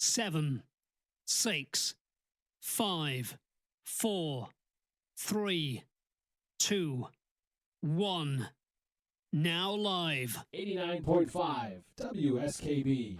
7, 6, 5, 4, 3, 2, 1. Now live. 89.5 WSKB.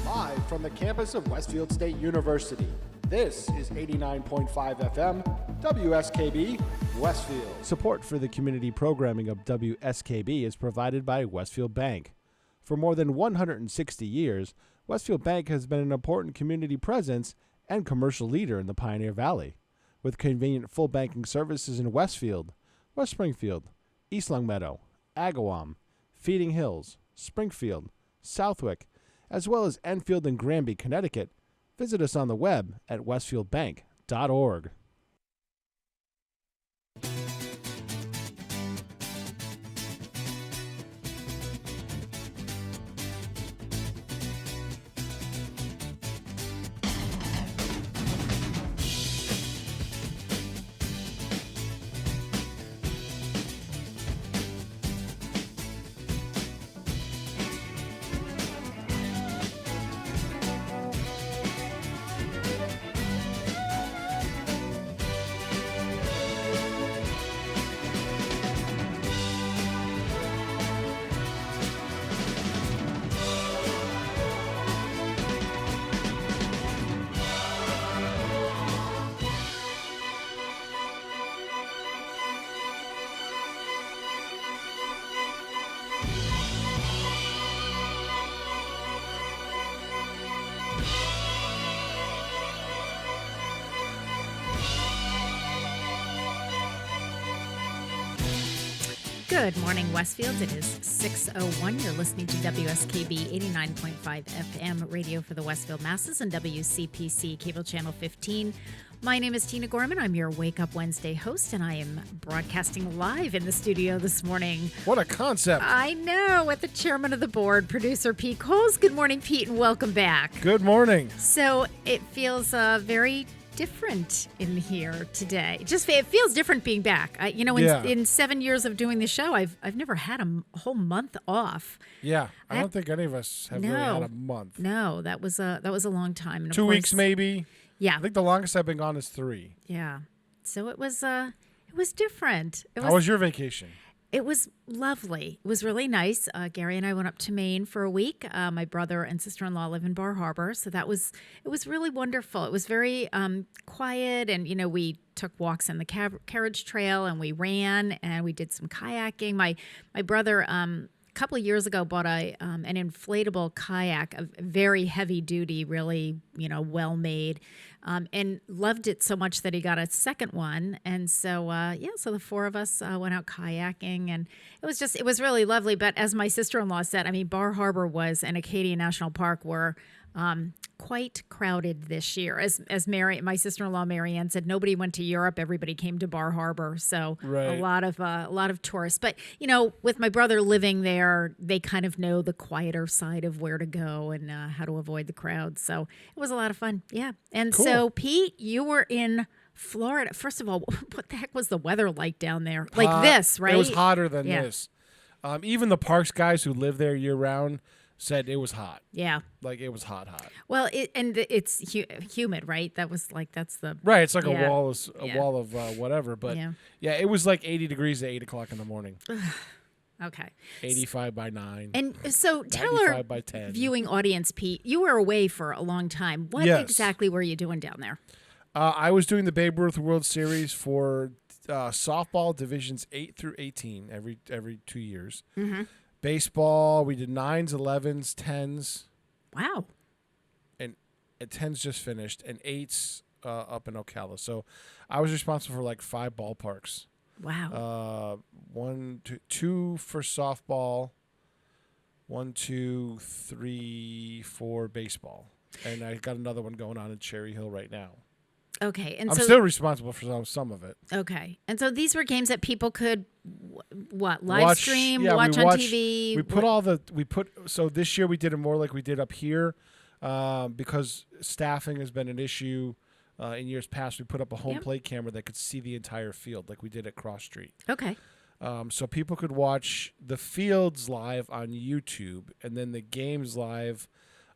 Live from the campus of Westfield State University, this is 89.5 FM, WSKB, Westfield. Support for the community programming of WSKB is provided by Westfield Bank. For more than 160 years, Westfield Bank has been an important community presence and commercial leader in the Pioneer Valley, with convenient full banking services in Westfield, West Springfield, East Longmeadow, Agawam, Feeding Hills, Springfield, Southwick, as well as Enfield and Granby, Connecticut. Visit us on the web at westfieldbank.org. Good morning, Westfield. It is 6:01. You're listening to WSKB 89.5 FM radio for the Westfield Masses and WCPC Cable Channel 15. My name is Tina Gorman. I'm your Wake Up Wednesday host, and I am broadcasting live in the studio this morning. What a concept. I know, with the chairman of the board, producer Pete Coles. Good morning, Pete, and welcome back. Good morning. So it feels very different in here today. It feels different being back. In 7 years of doing the show, I've never had a whole month off. Yeah, I don't think any of us have really had a month. No, that was a long time. And 2 weeks maybe. Yeah, I think the longest I've been gone is 3. Yeah, so it was different. How was your vacation? It was lovely. It was really nice. Gary and I went up to Maine for a week. My brother and sister-in-law live in Bar Harbor, so it was really wonderful. It was very quiet, and we took walks on the carriage trail, and we ran, and we did some kayaking. My brother a couple of years ago bought an inflatable kayak, a very heavy duty, really well made, and loved it so much that he got a second one. And so so the four of us went out kayaking, and it was really lovely. But as my sister-in-law said, Bar Harbor and Acadia National Park were quite crowded this year. As my sister-in-law Marianne said, nobody went to Europe. Everybody came to Bar Harbor. So right. a lot of tourists. But with my brother living there, they kind of know the quieter side of where to go and how to avoid the crowds. So it was a lot of fun. Yeah. And cool. So Pete, you were in Florida. First of all, what the heck was the weather like down there? Like this, right? It was hotter than this. Even the parks guys who live there year round said it was hot. Yeah. Like it was hot. Well, it's humid, right? That's the... Right. It's like yeah. a wall of whatever. But yeah, it was like 80 degrees at 8 o'clock in the morning. Okay. 85 by 9. And so tell our by 10. Viewing audience, Pete, you were away for a long time. What exactly were you doing down there? I was doing the Babe Ruth World Series for softball divisions 8 through 18 every 2 years. Mm-hmm. Baseball, we did 9s, 11s, 10s. Wow. And 10s just finished, and 8s up in Ocala. So I was responsible for like 5 ballparks. Wow. 2 for softball, 1, 2, 3, 4 baseball. And I got another one going on in Cherry Hill right now. Okay. And I'm still responsible for some of it. Okay. And so these were games that people could live stream, watch on TV. So this year we did it more like we did up here because staffing has been an issue in years past. We put up a home plate camera that could see the entire field like we did at Cross Street. Okay. So people could watch the fields live on YouTube and then the games live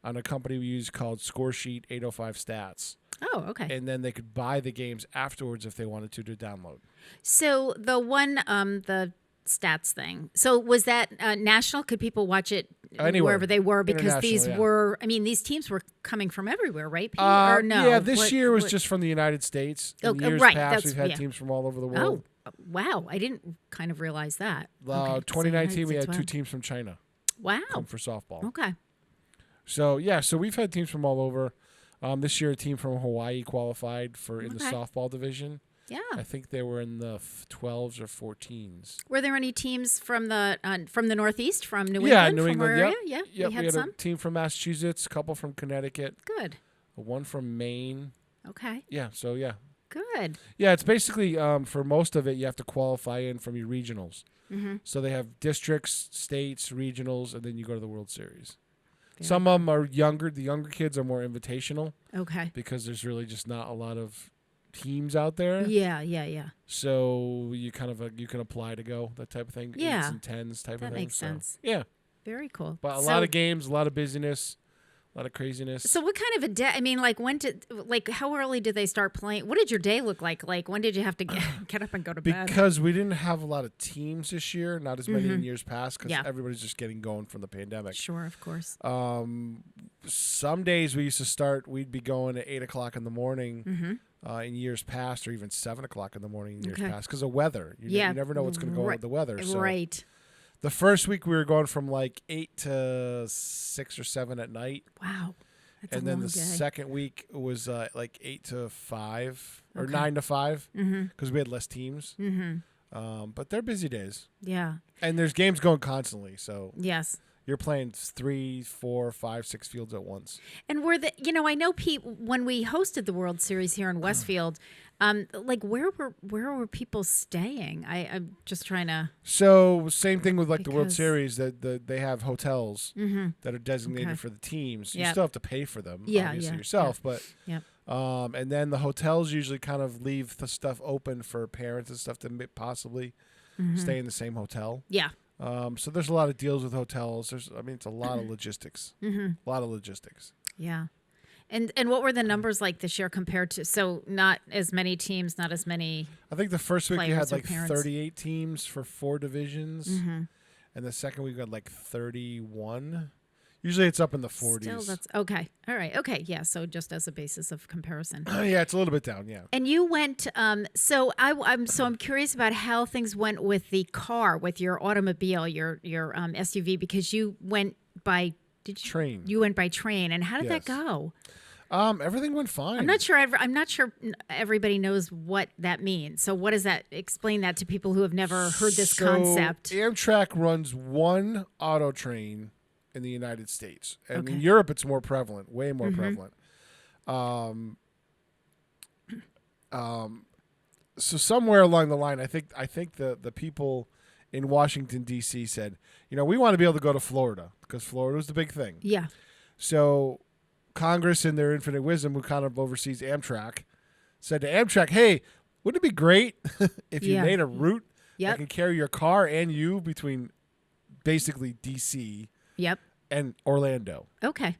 on a company we use called Scoresheet 805 Stats. Oh, okay. And then they could buy the games afterwards if they wanted to download. So the one, the stats thing. So was that national? Could people watch it anywhere, wherever they were? Because these these teams were coming from everywhere, right? Or no? Yeah, this year was just from the United States. In years past, we've had teams from all over the world. Oh, wow. I didn't kind of realize that. 2019, we had 2 teams from China. Wow. Come for softball. Okay. So we've had teams from all over. This year, a team from Hawaii qualified in the softball division. Yeah, I think they were in the 12s or 14s. Were there any teams from the Northeast, from New England? Yeah, New England. Area? Yep. Yeah, we had a team from Massachusetts, a couple from Connecticut. Good. One from Maine. Okay. Yeah. So yeah. Good. Yeah, it's basically for most of it, you have to qualify in from your regionals. Mm-hmm. So they have districts, states, regionals, and then you go to the World Series. Some of them are younger. The younger kids are more invitational. Okay. Because there's really just not a lot of teams out there. Yeah. So you you can apply to go, that type of thing. Yeah. 8s and 10s type of thing. That makes sense. Yeah. Very cool. But a lot of games, a lot of busyness, a lot of craziness. So what kind of a day? How early did they start playing? What did your day look like? Like, when did you have to get up and go to bed? Because we didn't have a lot of teams this year, not as many in years past, because everybody's just getting going from the pandemic. Sure, of course. Some days we'd be going at 8 o'clock in the morning in years past, or even 7 o'clock in the morning in years past, because of weather. You never know what's going to go on with the weather. So. Right. The first week we were going from like 8 to 6 or 7 at night. Wow. That's and then the second week was like 8 to 5 or 9 to 5 because we had less teams. But they're busy days. Yeah. And there's games going constantly. So Yes. you're playing 3, 4, 5, 6 fields at once. And I know Pete, when we hosted the World Series here in Westfield, like where were people staying? I'm just trying to. So same thing with like the World Because- Series that they have hotels that are designated Okay. for the teams. You Yep. still have to pay for them, Yeah, obviously yeah, yourself, but Yep. and then the hotels usually kind of leave the stuff open for parents and stuff to possibly stay in the same hotel. Yeah. So there's a lot of deals with hotels. It's a lot of logistics. A lot of logistics. Yeah. And what were the numbers like this year compared to? So not as many teams, not as many. I think the first week you Players had or like parents. 38 teams for 4 divisions, and the second week we got like 31. Usually it's up in the 40s. Still, that's okay. All right. Okay. Yeah. So just as a basis of comparison. Yeah, it's a little bit down. Yeah. And you went. I'm curious about how things went with the car, with your automobile, your SUV, because you went by. Did you Train. You went by train, and how did that Yes. go? Everything went fine. I'm not sure. I'm not sure everybody knows what that means. So what does that? Explain that to people who have never heard this concept. Amtrak runs one auto train in the United States, and Okay. in Europe it's more prevalent, way more prevalent. So somewhere along the line, I think the people in Washington D.C. said, we want to be able to go to Florida because Florida was the big thing. Yeah. So Congress, in their infinite wisdom, who kind of oversees Amtrak, said to Amtrak, "Hey, wouldn't it be great if you Yeah. made a route Yep. that can carry your car and you between basically D.C. Yep. and Orlando?" Okay.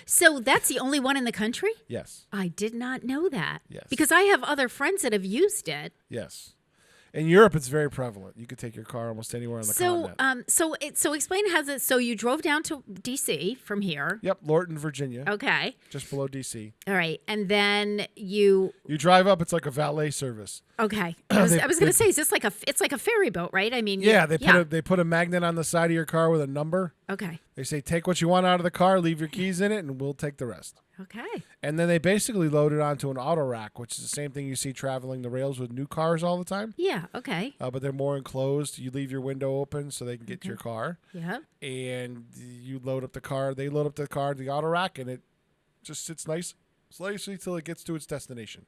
So that's the only one in the country? Yes. I did not know that. Yes. Because I have other friends that have used it. Yes. In Europe, it's very prevalent. You could take your car almost anywhere on the continent. So explain how that. So you drove down to DC from here. Yep, Lorton, Virginia, Okay. just below D.C. All right. And then you. You drive up, it's like a valet service. Okay. I was They- going to say, is this it's like a ferry boat, right? I mean. Yeah, they put a magnet on the side of your car with a number. Okay. They say, take what you want out of the car, leave your keys in it, and we'll take the rest. Okay. And then they basically load it onto an auto rack, which is the same thing you see traveling the rails with new cars all the time. Yeah. Okay. But they're more enclosed. You leave your window open so they can get to your car. Yep. And you load up the car. They load up the car to the auto rack, and it just sits nicely till it gets to its destination.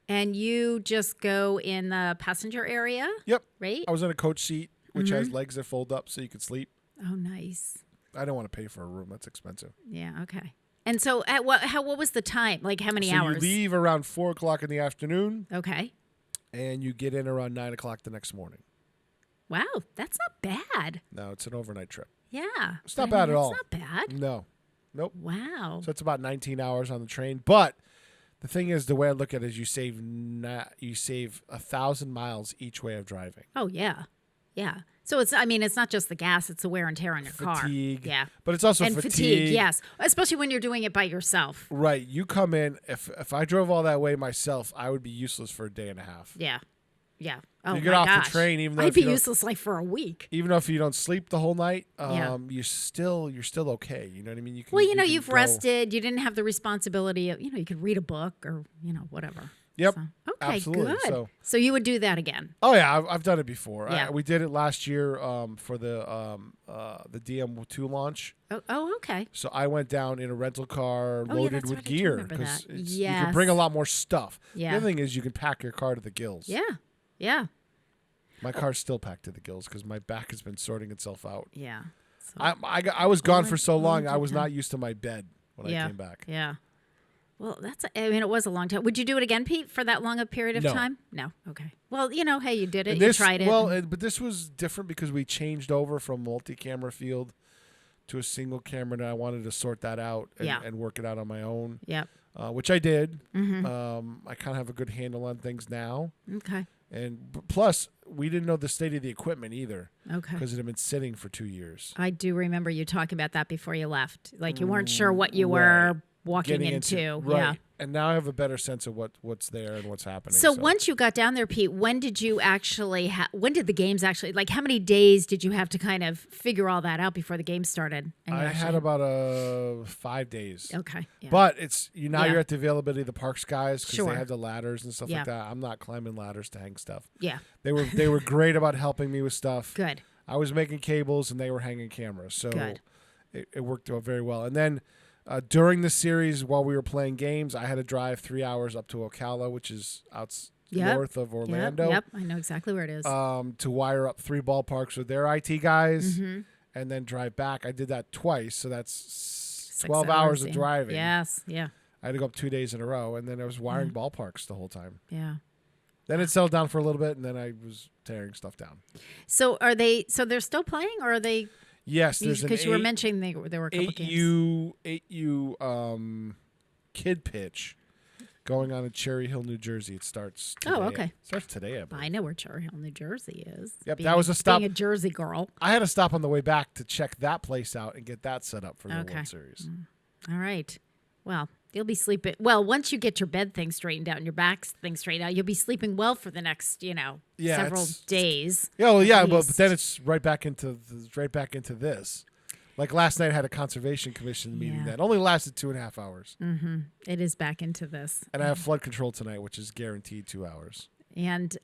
And you just go in the passenger area, Yep. right? I was in a coach seat, which has legs that fold up so you can sleep. Oh, nice. I don't want to pay for a room. That's expensive. Yeah. Okay. And so, what was the time? Like, how many So hours? you leave around 4 o'clock in the afternoon, Okay. and you get in around 9 o'clock the next morning. Wow, that's not bad. No, it's an overnight trip. Yeah. It's not bad at all. It's not bad. No. Nope. Wow. So it's about 19 hours on the train. But the thing is, the way I look at it is you save 1,000 miles each way of driving. Oh, yeah. Yeah. So it's not just the gas, it's the wear and tear on your car. Fatigue. Yeah. But it's also And fatigue, yes. Especially when you're doing it by yourself. Right. You come in, if I drove all that way myself, I would be useless for a day and a half. Yeah. Yeah. Oh, You get my off the gosh. train, even though I'd if you be don't- useless like for a week. Even though if you don't sleep the whole night, Yeah. you're still okay. You know what I mean? You can, Well, can you've go- rested. You didn't have the responsibility of, you could read a book or, whatever. Yep. So, okay, absolutely. good. So you would do that again. Oh yeah, I've done it before. Yeah. We did it last year for the DM2 launch. Oh, okay. So I went down in a rental car Oh, yeah, loaded that's with right. I do gear remember because that. you Yes. can bring a lot more stuff. Yeah. The other thing is you can pack your car to the gills. Yeah. Yeah. My car's still packed to the gills because my back has been sorting itself out. Yeah. So, I was gone for so long. long I was time. not used to my bed when I came back. Yeah. Well, it was a long time. Would you do it again, Pete, for that long a period of No. time? No. Okay. Well, hey, you did it. And You this, tried it. well, but this was different because we changed over from multi-camera field to a single camera, and I wanted to sort that out and work it out on my own, Yep. which I did. Mm-hmm. I kind of have a good handle on things now. Okay. And plus, we didn't know the state of the equipment either Okay. because it had been sitting for 2 years. I do remember you talking about that before you left. Like you weren't sure what you were walking Getting into. right. And now I have a better sense of what's there and what's happening. So once you got down there, Pete, when did you actually when did the games actually, like how many days did you have to kind of figure all that out before the game started? And I had about 5 days. Okay. Yeah. But you're Yeah. at the availability of the parks guys because Sure. they have the ladders and stuff Yeah. like that. I'm not climbing ladders to hang stuff. Yeah. They were great about helping me with stuff. Good. I was making cables and they were hanging cameras. So Good. it worked out very well. And then during the series, while we were playing games, I had to drive 3 hours up to Ocala, which is north of Orlando. Yep. I know exactly where it is. To wire up 3 ballparks with their IT guys Mm-hmm. and then drive back. I did that twice, so that's 6 12 hours of yeah. driving. Yes. Yeah. I had to go up 2 days in a row, and then I was wiring ballparks the whole time. Yeah. Then it settled down for a little bit, and then I was tearing stuff down. So are they? So they're still playing, or are they? Yes, there's an because you were mentioning there were a couple games. 8U kid pitch going on in Cherry Hill, New Jersey. It starts today. Oh, okay. It starts today, I believe. I know where Cherry Hill, New Jersey is. Yep, that was a stop. Being a Jersey girl. I had to stop on the way back to check that place out and get that set up for the Okay. World Series. All right. Well, you'll be sleeping. Well, once you get your bed thing straightened out and your back thing straightened out, you'll be sleeping well for the next, several days. Yeah, well, yeah, but least. then it's right back into this. Like last night, I had a conservation commission meeting Yeah. that only lasted 2.5 hours, It is back into this. and I have flood control tonight, which is guaranteed 2 hours. And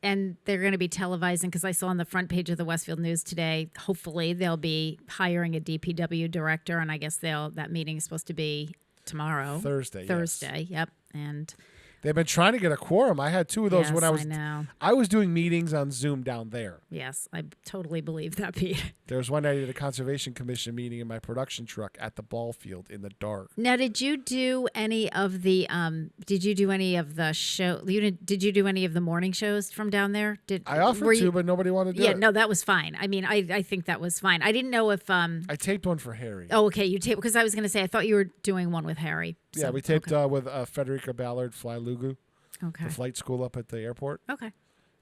they're going to be televising, because I saw on the front page of the Westfield News today, hopefully they'll be hiring a DPW director, and I guess that meeting is supposed to be tomorrow. Thursday, Thursday, yep. And They've been trying to get a quorum. I had 2 of those yes, when I know. I was doing meetings on Zoom down there. Yes, I totally believe that, Pete. There was one night at a conservation commission meeting in my production truck at the ball field in the dark. Now, did you do any of the show? Did you do any of the morning shows from down there? I offered to, but nobody wanted to do it. No, that was fine. I mean, I think that was fine. I didn't know if I taped one for Harry. Oh, okay, you taped, because I was going to say I thought you were doing one with Harry. Yeah, So, we taped okay. with Frederica Ballard, Fly Lugu, Okay. the flight school up at the airport. Okay.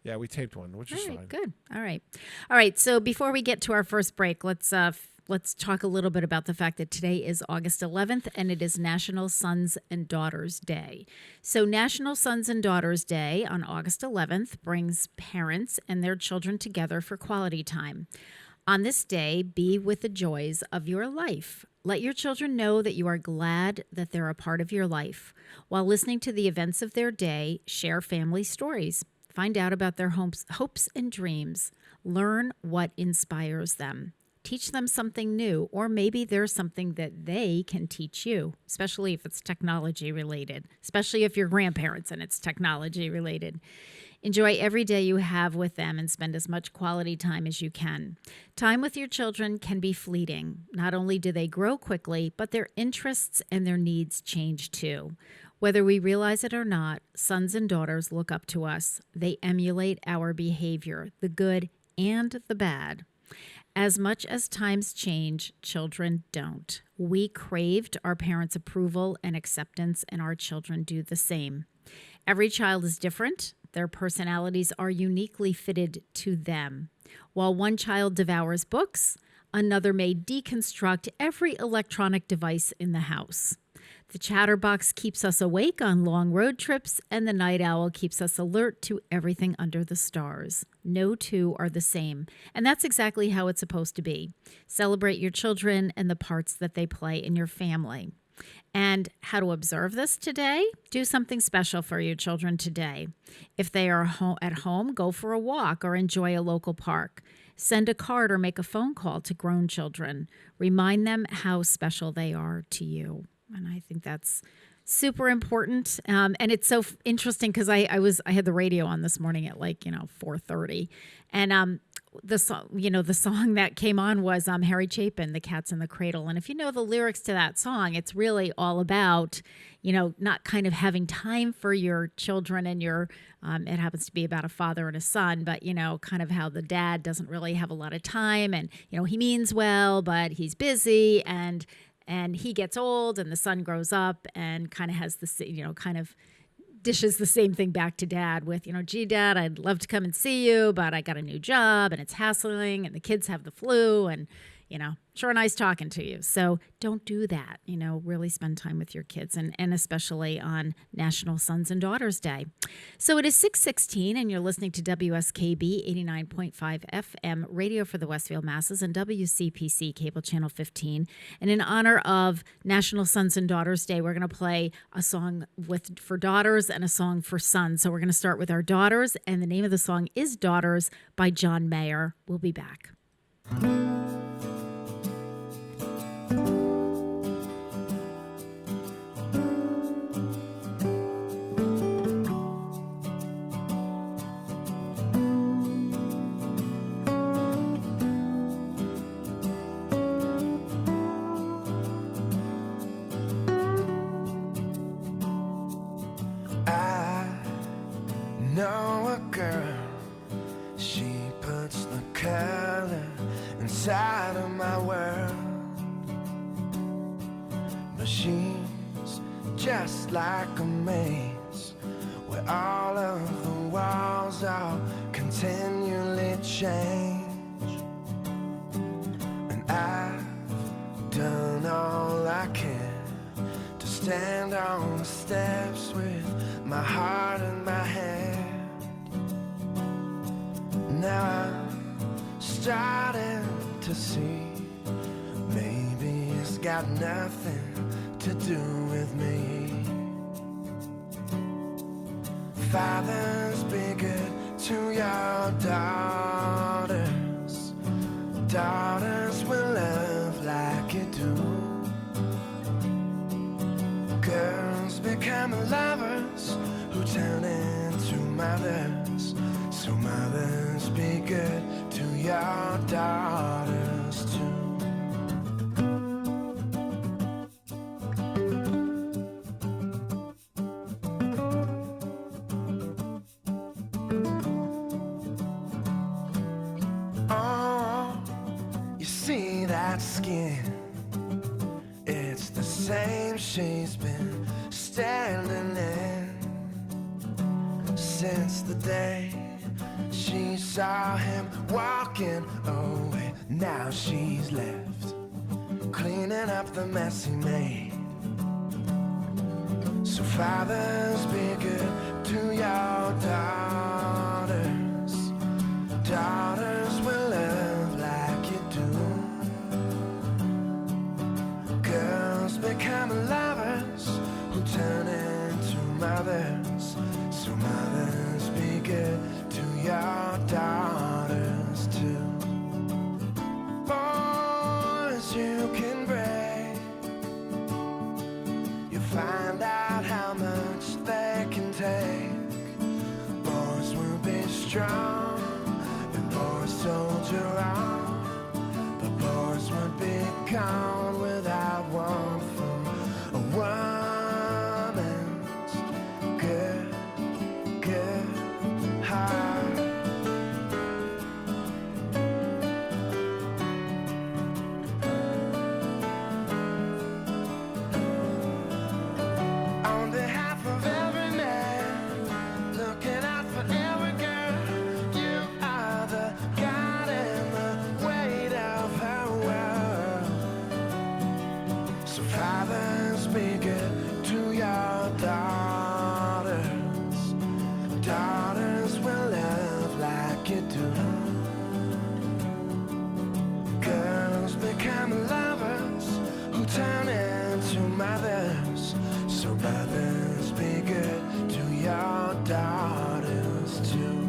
Yeah, we taped one, which is All right, fine. good. All right. So before we get to our first break, let's talk a little bit about the fact that today is August 11th, and it is National Sons and Daughters Day. So National Sons and Daughters Day on August 11th brings parents and their children together for quality time. On this day, be with the joys of your life. Let your children know that you are glad that they're a part of your life. While listening to the events of their day, share family stories. Find out about their hopes and dreams. Learn what inspires them. Teach them something new, or maybe there's something that they can teach you, especially if it's technology related, especially if you're grandparents and it's technology related. Enjoy every day you have with them and spend as much quality time as you can. Time with your children can be fleeting. Not only do they grow quickly, but their interests and their needs change too. Whether we realize it or not, sons and daughters look up to us. They emulate our behavior, the good and the bad. As much as times change, children don't. We craved our parents' approval and acceptance, and our children do the same. Every child is different. Their personalities are uniquely fitted to them. While one child devours books, another may deconstruct every electronic device in the house. The chatterbox keeps us awake on long road trips, and the night owl keeps us alert to everything under the stars. No two are the same, and that's exactly how it's supposed to be. Celebrate your children and the parts that they play in your family. And how to observe this today? Do something special for your children today. If they are at home, go for a walk or enjoy a local park. Send a card or make a phone call to grown children. Remind them how special they are to you. And I think that's super important. And it's so interesting because I had the radio on this morning at 4:30, and the song that came on was Harry Chapin, "The Cat's in the Cradle." And if you know the lyrics to that song, it's really all about not kind of having time for your children and your it happens to be about a father and a son, but kind of how the dad doesn't really have a lot of time, and he means well, but he's busy, and he gets old, and the son grows up and kind of has this, kind of dishes the same thing back to dad with, gee, Dad, I'd love to come and see you, but I got a new job and it's hassling and the kids have the flu and, sure nice talking to you. So don't do that. Really spend time with your kids and especially on National Sons and Daughters Day. So it is 6:16 and you're listening to WSKB 89.5 FM radio for the Westfield Masses and WCPC cable channel 15. And in honor of National Sons and Daughters Day, we're going to play a song for daughters and a song for sons. So we're going to start with our daughters, and the name of the song is Daughters by John Mayer. We'll be back. Know a girl, she puts the color inside of my world, but she's just like a maze where all of the walls are continually change, and I've done all I can to stand on the steps with my heart in my hand. Now I'm starting to see maybe it's got nothing to do with me. Fathers, be good to your daughters. Daughters will love like you do. Girls become lovers who turn into mothers. So mothers, be good to your daughters too. Oh, you see that skin? It's the same she's been standing in since the day she saw him walking away. Now she's left cleaning up the mess he made. So fathers, be good to your daughters. Daughters will love like you do. Girls become lovers who turn into mothers. So mothers, be good to your daughters too. Boys, you can break. You find out how much they can take. Boys will be strong and boys soldier on, but boys would be gone without one from a woman's good heart. On behalf of every man, looking out for every girl, you are the God and the weight of her world. So fathers, be good to your daughters. Daughters will love like you do. Girls become lovers who turn into mothers. So mothers, be good to your daughters too.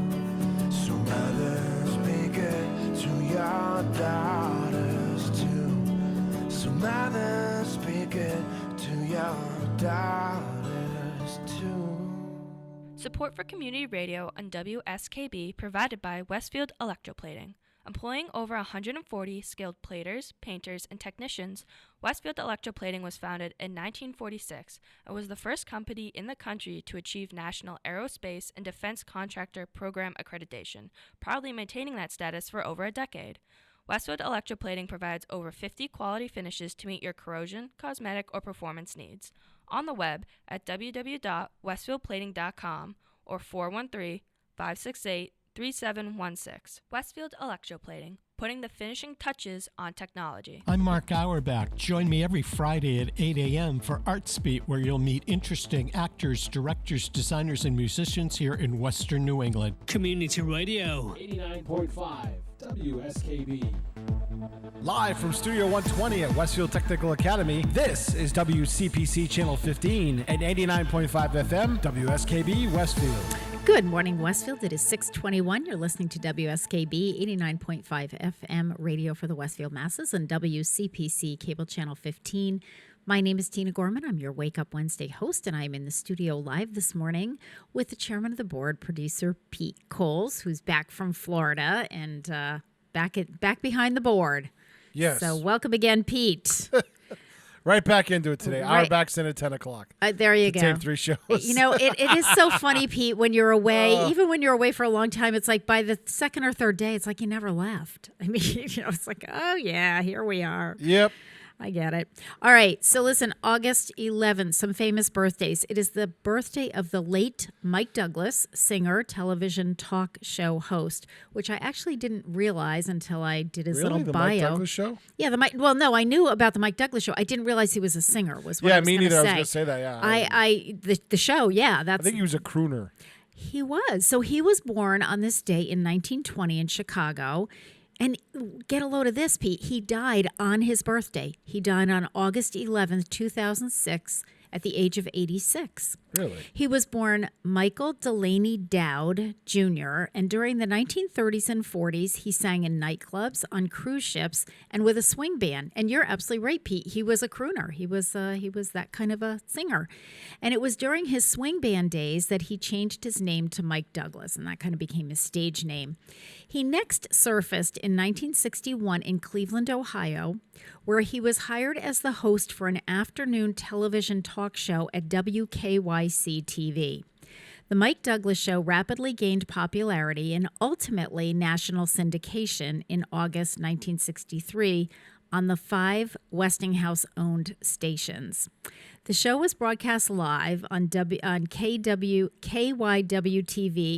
So mothers, be good to your daughters too. So mothers, be good to your daughters too. Support for community radio on WSKB provided by Westfield Electroplating. Employing over 140 skilled platers, painters, and technicians, Westfield Electroplating was founded in 1946 and was the first company in the country to achieve National Aerospace and Defense Contractor Program accreditation, proudly maintaining that status for over a decade. Westfield Electroplating provides over 50 quality finishes to meet your corrosion, cosmetic, or performance needs. On the web at www.westfieldplating.com or 413-568-3716. Westfield Electroplating, putting the finishing touches on technology. I'm Mark Auerbach. Join me every Friday at 8 a.m. for Arts Beat, where you'll meet interesting actors, directors, designers, and musicians here in Western New England. Community Radio. 89.5 WSKB. Live from Studio 120 at Westfield Technical Academy, this is WCPC Channel 15 and 89.5 FM, WSKB Westfield. Good morning, Westfield. It is 6:21. You're listening to WSKB 89.5 FM radio for the Westfield masses and WCPC Cable Channel 15. My name is Tina Gorman. I'm your Wake Up Wednesday host, and I'm in the studio live this morning with the chairman of the board, producer Pete Coles, who's back from Florida and back behind the board. Yes. So welcome again, Pete. Right back into it today. Our back's in at 10 o'clock. There you go. Tape 3 shows. You know, it is so funny, Pete, when you're away, even when you're away for a long time, it's like by the second or third day, it's like you never left. I mean, it's like, oh, yeah, here we are. Yep. I get it. All right. So listen, August 11th, some famous birthdays. It is the birthday of the late Mike Douglas, singer, television talk show host, which I actually didn't realize until I did his little the bio. Mike Douglas show? Yeah, no, I knew about the Mike Douglas show. I didn't realize he was a singer, was what I was me gonna neither. say. I was going to say that, yeah. The show, yeah. I think he was a crooner. He was. So he was born on this day in 1920 in Chicago. And get a load of this, Pete. He died on his birthday. He died on August 11th, 2006, at the age of 86. Really? He was born Michael Delaney Dowd Jr., and during the 1930s and 40s, he sang in nightclubs, on cruise ships, and with a swing band. And you're absolutely right, Pete. He was a crooner. He was that kind of a singer. And it was during his swing band days that he changed his name to Mike Douglas, and that kind of became his stage name. He next surfaced in 1961 in Cleveland, Ohio, where he was hired as the host for an afternoon television talk show at WKYC TV. The Mike Douglas Show rapidly gained popularity and ultimately national syndication in August 1963 on the 5 Westinghouse-owned stations. The show was broadcast live on KYW-TV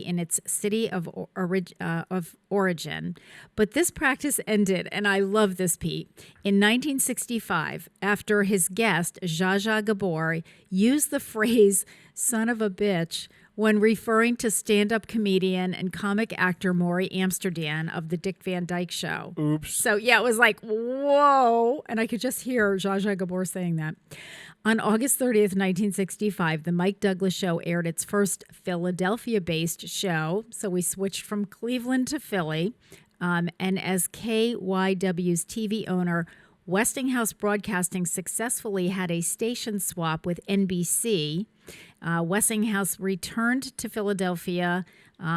in its city of origin, but this practice ended, and I love this, Pete, in 1965 after his guest, Zsa Zsa Gabor, used the phrase "son of a bitch" when referring to stand-up comedian and comic actor Maury Amsterdam of the Dick Van Dyke Show. Oops. So, yeah, it was like, whoa. And I could just hear Zsa Zsa Gabor saying that. On August 30th, 1965, the Mike Douglas Show aired its first Philadelphia-based show. So we switched from Cleveland to Philly. And as KYW's TV owner, Westinghouse Broadcasting successfully had a station swap with NBC. Westinghouse returned to Philadelphia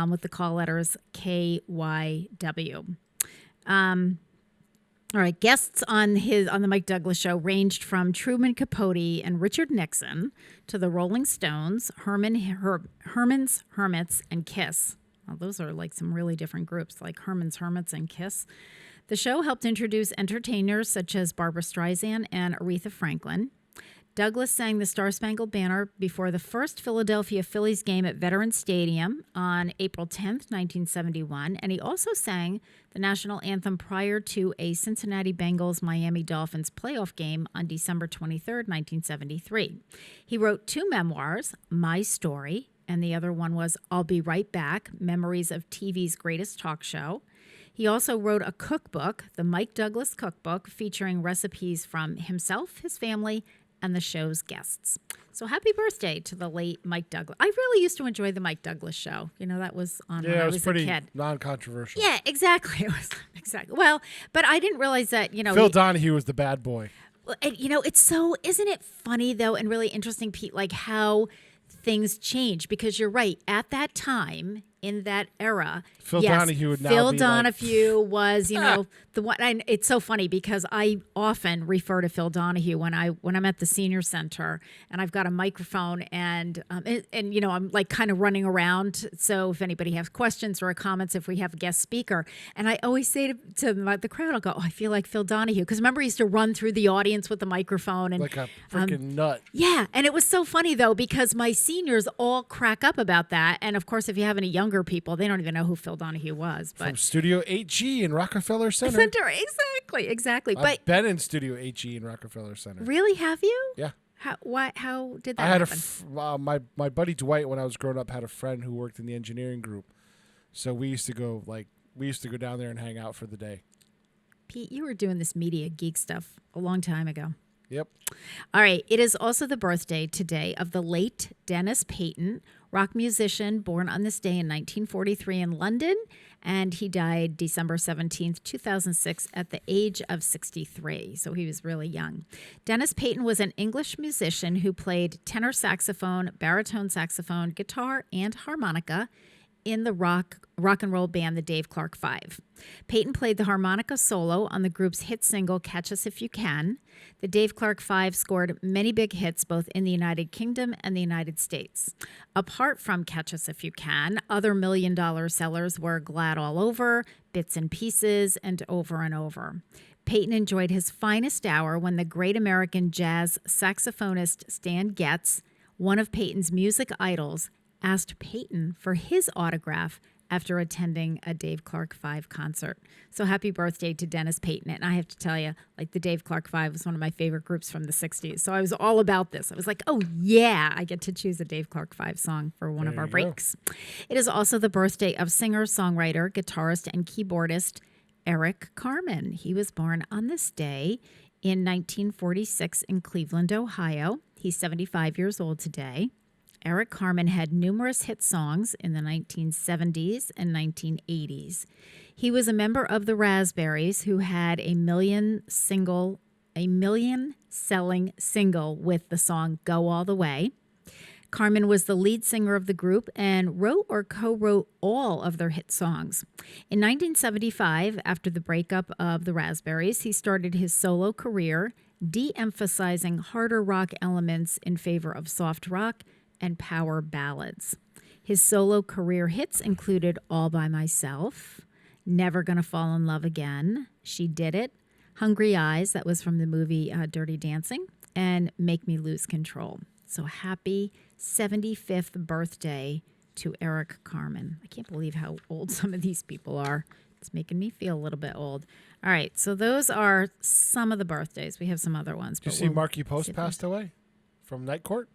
with the call letters KYW. All right, guests on the Mike Douglas Show ranged from Truman Capote and Richard Nixon to the Rolling Stones, Herman's Hermits, and Kiss. Well, those are like some really different groups, like Herman's Hermits and Kiss. The show helped introduce entertainers such as Barbra Streisand and Aretha Franklin. Douglas sang the Star-Spangled Banner before the first Philadelphia Phillies game at Veterans Stadium on April 10th, 1971, and he also sang the national anthem prior to a Cincinnati Bengals-Miami Dolphins playoff game on December 23rd, 1973. He wrote 2 memoirs, My Story, and the other one was I'll Be Right Back, Memories of TV's Greatest Talk Show. He also wrote a cookbook, the Mike Douglas Cookbook, featuring recipes from himself, his family, and the show's guests. So happy birthday to the late Mike Douglas. I really used to enjoy the Mike Douglas Show. You know, that was on when I was a kid. Yeah, it was pretty non-controversial. Yeah, exactly. It was exactly. Well, but I didn't realize that, Phil Donahue was the bad boy. It's so, isn't it funny though, and really interesting, Pete, like how things change, because you're right. At that time, in that era, Phil Donahue would now Phil be Donahue was, the one. And it's so funny because I often refer to Phil Donahue when I'm at the senior center and I've got a microphone and I'm like kind of running around. So if anybody has questions or comments, if we have a guest speaker, and I always say to the crowd, I'll go, "Oh, I feel like Phil Donahue," because remember he used to run through the audience with the microphone and like a freaking nut. Yeah, and it was so funny though because my seniors all crack up about that, and of course if you have any younger younger people, they don't even know who Phil Donahue was. But From Studio 8G in Rockefeller Center. Exactly. I've been in Studio 8G in Rockefeller Center. Really, have you? Yeah. How did that I had happen? my buddy Dwight, when I was growing up, had a friend who worked in the engineering group. So we used to go down there and hang out for the day. Pete, you were doing this media geek stuff a long time ago. Yep. All right. It is also the birthday today of the late Dennis Payton, rock musician born on this day in 1943 in London, and he died December 17th, 2006 at the age of 63. So he was really young. Dennis Payton was an English musician who played tenor saxophone, baritone saxophone, guitar, and harmonica in the rock and roll band, the Dave Clark Five. Payton played the harmonica solo on the group's hit single, Catch Us If You Can. The Dave Clark Five scored many big hits both in the United Kingdom and the United States. Apart from Catch Us If You Can, other million-dollar sellers were Glad All Over, Bits and Pieces, and Over. Payton enjoyed his finest hour when the great American jazz saxophonist Stan Getz, one of Payton's music idols, asked Payton for his autograph after attending a Dave Clark Five concert. So happy birthday to Dennis Payton. And I have to tell you, like, the Dave Clark Five was one of my favorite groups from the 60s. So I was all about this. I was like, oh, yeah, I get to choose a Dave Clark Five song for one of our breaks. It is also the birthday of singer, songwriter, guitarist, and keyboardist Eric Carmen. He was born on this day in 1946 in Cleveland, Ohio. He's 75 years old today. Eric Carmen had numerous hit songs in the 1970s and 1980s. He was a member of the Raspberries, who had a million selling single with the song Go All the Way. Carmen was the lead singer of the group and wrote or co-wrote all of their hit songs. In 1975, after the breakup of the Raspberries, he started his solo career, de-emphasizing harder rock elements in favor of soft rock and power ballads. His solo career hits included All By Myself, Never Gonna Fall in Love Again, She Did It, Hungry Eyes, that was from the movie Dirty Dancing, and Make Me Lose Control. So happy 75th birthday to Eric Carmen. I can't believe how old some of these people are. It's making me feel a little bit old. All right, so those are some of the birthdays. We have some other ones. Did you see Marky Post passed away from Night Court?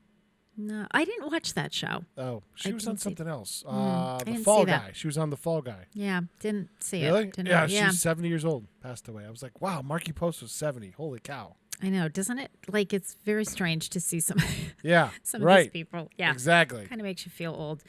No, I didn't watch that show. Oh, she was on something else. I The didn't Fall see that. Guy. She was on The Fall Guy. Yeah, didn't see Really? it. Yeah, Yeah, she's 70 years old. Passed away. I was like, wow, Marky Post was 70. Holy cow. I know, doesn't it? Like, it's very strange to see some, Yeah, some right. of these people. Yeah, Exactly. kind of makes you feel old.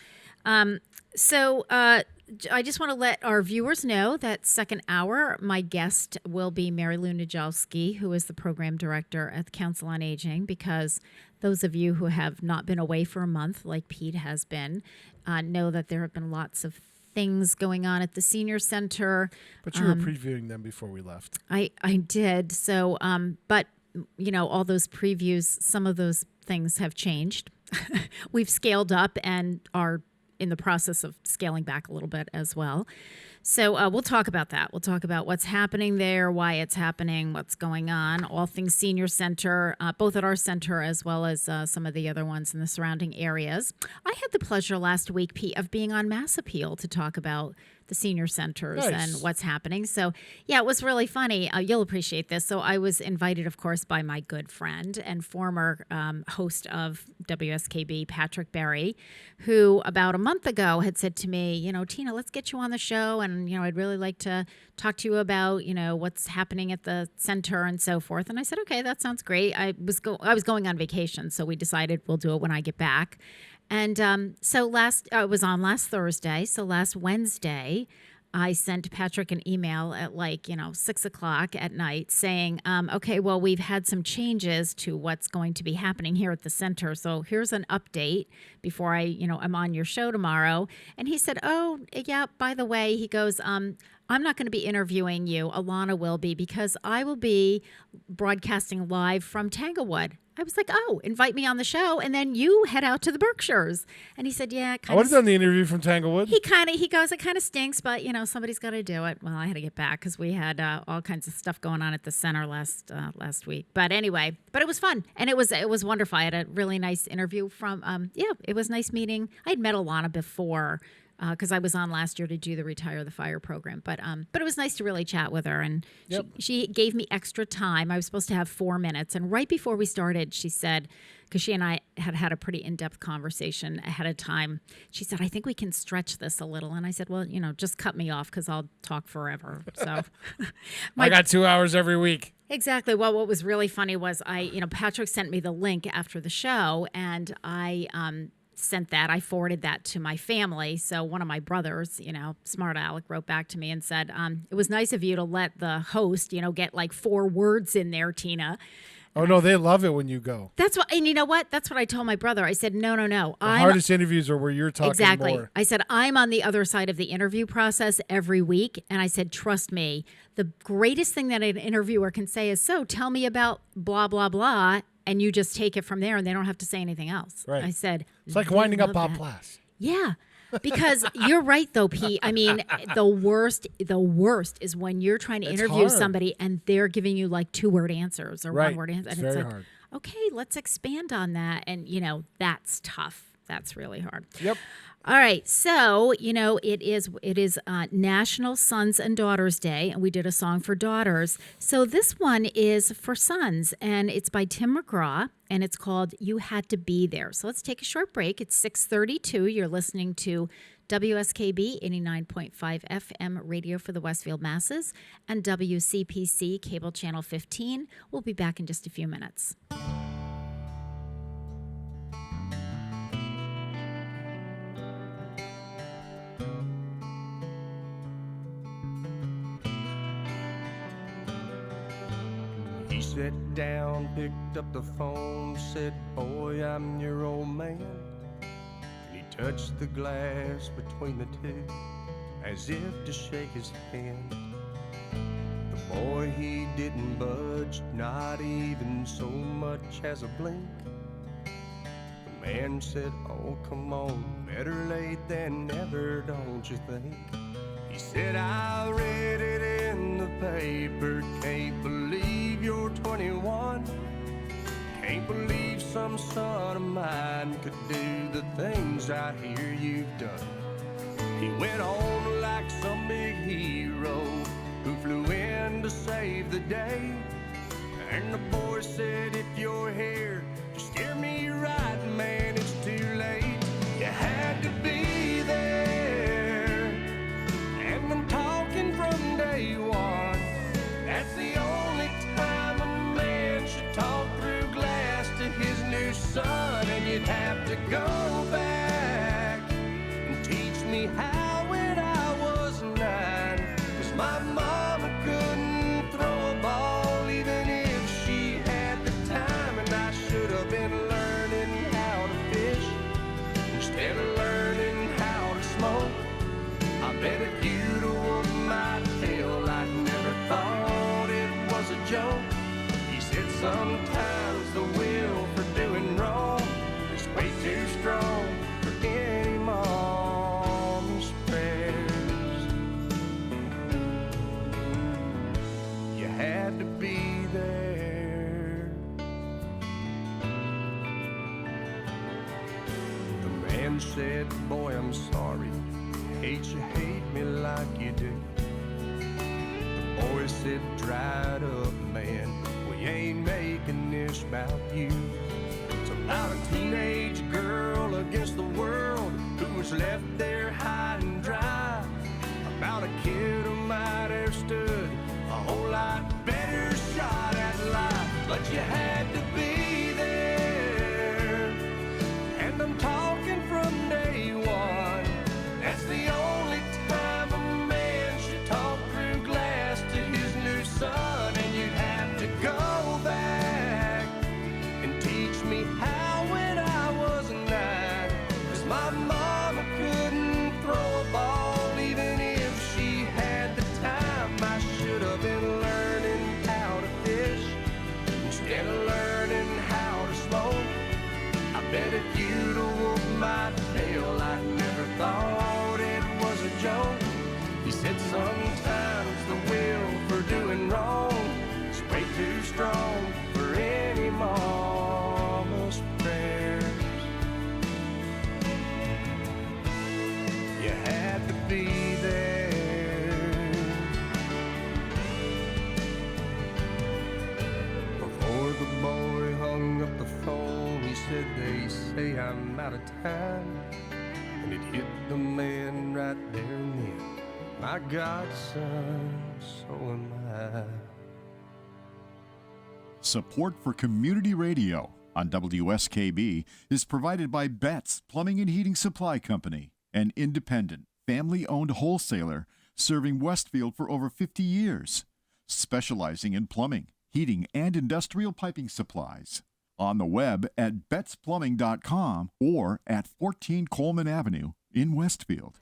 So I just want to let our viewers know that second hour, my guest will be Mary Lou Najolski, who is the program director at the Council on Aging, because those of you who have not been away for a month, like Pete has been, know that there have been lots of things going on at the senior center. But you were previewing them before we left. I did. So, but, you know, all those previews, some of those things have changed. We've scaled up and are in the process of scaling back a little bit as well. So we'll talk about that. We'll talk about what's happening there, why it's happening, what's going on, all things senior center, both at our center as well as some of the other ones in the surrounding areas. I had the pleasure last week, Pete, of being on Mass Appeal to talk about the senior centers and what's happening. So, yeah, it was really funny. You'll appreciate this. So I was invited, of course, by my good friend and former host of WSKB, Patrick Berry, who about a month ago had said to me, you know, Tina, let's get you on the show. And, you know, I'd really like to talk to you about, you know, what's happening at the center and so forth. And I said, okay, that sounds great. I was going on vacation, so we decided we'll do it when I get back. And so it was on last Thursday. So last Wednesday, I sent Patrick an email at 6 o'clock at night saying, okay, well, we've had some changes to what's going to be happening here at the center. So here's an update before I'm on your show tomorrow. And he said, oh, yeah, by the way, he goes, I'm not going to be interviewing you. Alana will be, because I will be broadcasting live from Tanglewood. I was like, oh, invite me on the show, and then you head out to the Berkshires. And he said, yeah. I would have done the interview from Tanglewood. He goes, it kind of stinks, but, somebody's got to do it. Well, I had to get back because we had all kinds of stuff going on at the center last week. But anyway, it was fun, and it was wonderful. I had a really nice interview from, it was nice meeting. I had met Alana before. because I was on last year to do the Retire the Fire program. But it was nice to really chat with her, and she gave me extra time. I was supposed to have 4 minutes, and right before we started, she said, because she and I had a pretty in-depth conversation ahead of time, she said, I think we can stretch this a little. And I said, well, just cut me off because I'll talk forever. So I got 2 hours every week. Exactly. Well, what was really funny was Patrick sent me the link after the show, and I sent that. I forwarded that to my family. So one of my brothers, smart Alec, wrote back to me and said, it was nice of you to let the host, get like 4 words in there, Tina. Oh, no, they love it when you go. That's what, and you know what? That's what I told my brother. I said, no. The hardest interviews are where you're talking exactly. more. I said, I'm on the other side of the interview process every week. And I said, trust me, the greatest thing that an interviewer can say is, so tell me about blah, blah, blah. And you just take it from there and they don't have to say anything else. Right. I said, it's like winding up Bob Plass. Yeah. Because you're right, though, Pete. I mean, the worst is when you're trying to interview somebody and they're giving you like 2-word answers or 1-word answers. It's and very hard. Okay, let's expand on that. And, that's tough. That's really hard. Yep. All right. So, it is National Sons and Daughters Day, and we did a song for daughters. So this one is for sons, and it's by Tim McGraw, and it's called You Had to Be There. So let's take a short break. It's 6:32. You're listening to WSKB 89.5 FM radio for the Westfield masses and WCPC cable channel 15. We'll be back in just a few minutes. He sat down, picked up the phone, said, boy, I'm your old man. And he touched the glass between the two, as if to shake his hand. The boy, he didn't budge, not even so much as a blink. The man said, oh, come on, better late than never, don't you think? He said, I read it in the paper, can't believe you're 21. Can't believe some son of mine could do the things I hear you've done. He went on like some big hero who flew in to save the day. And the boy said, if you're here, just steer me right, man, it's too late. You had to be there. I'm talking from day one. That's the only time a man should talk through glass to his new son. And you'd have to go back and teach me how when I was 9. 'Cause my mama couldn't throw a ball even if she had the time. And I should have been learning how to fish instead of learning how to smoke. I bet if you'd have whooped my tail, I never thought it was a joke. He said sometimes the will for doing wrong is way too strong for any mom's prayers. You had to be there. The man said, boy, I'm sorry. Hate you hate me like you do. The boy said, dry it up, man. We ain't making this about you. It's about a teenage girl against the world who was left there high and dry. About a kid who might have stood a whole lot better shot at life. But you had to be there. And I'm talking from day one. That's the only time a man should talk through glass to his new son. And you'd have to go back and teach me how when I was 9. 'Cause my mama couldn't throw a ball even if she had the time. I should have been learning how to fish instead of learning how to smoke. I bet if you'd have whooped my tail, I never thought it was a joke. He said sometimes the will for doing wrong is way too strong for any prayers. You had said they say I'm out of time, and it hit the man right there and then. My godson, so am I. Support for community radio on WSKB is provided by Betts Plumbing and Heating Supply Company, an independent, family-owned wholesaler serving Westfield for over 50 years, specializing in plumbing, heating, and industrial piping supplies. On the web at bettsplumbing.com or at 14 Coleman Avenue in Westfield.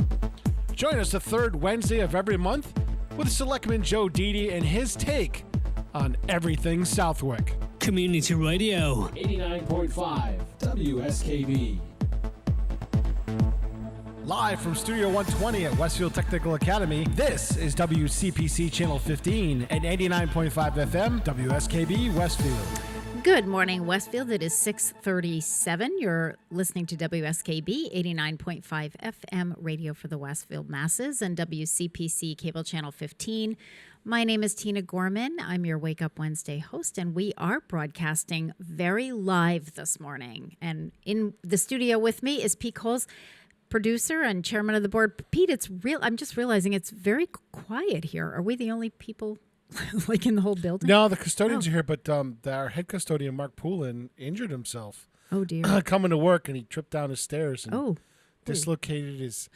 Join us the third Wednesday of every month with Selectman Joe Didi and his take on everything Southwick. Community Radio. 89.5 WSKB. Live from Studio 120 at Westfield Technical Academy, this is WCPC Channel 15 and 89.5 FM, WSKB Westfield. Good morning, Westfield. It is 6:37. You're listening to WSKB 89.5 FM radio for the Westfield masses and WCPC Cable Channel 15. My name is Tina Gorman. I'm your Wake Up Wednesday host, and we are broadcasting very live this morning. And in the studio with me is Pete Coles, producer and chairman of the board. Pete, I'm just realizing it's very quiet here. Are we the only people like in the whole building? No, the custodians are here, but our head custodian, Mark Poulin, injured himself. Oh, dear. Coming to work, and he tripped down his stairs and Oh. dislocated his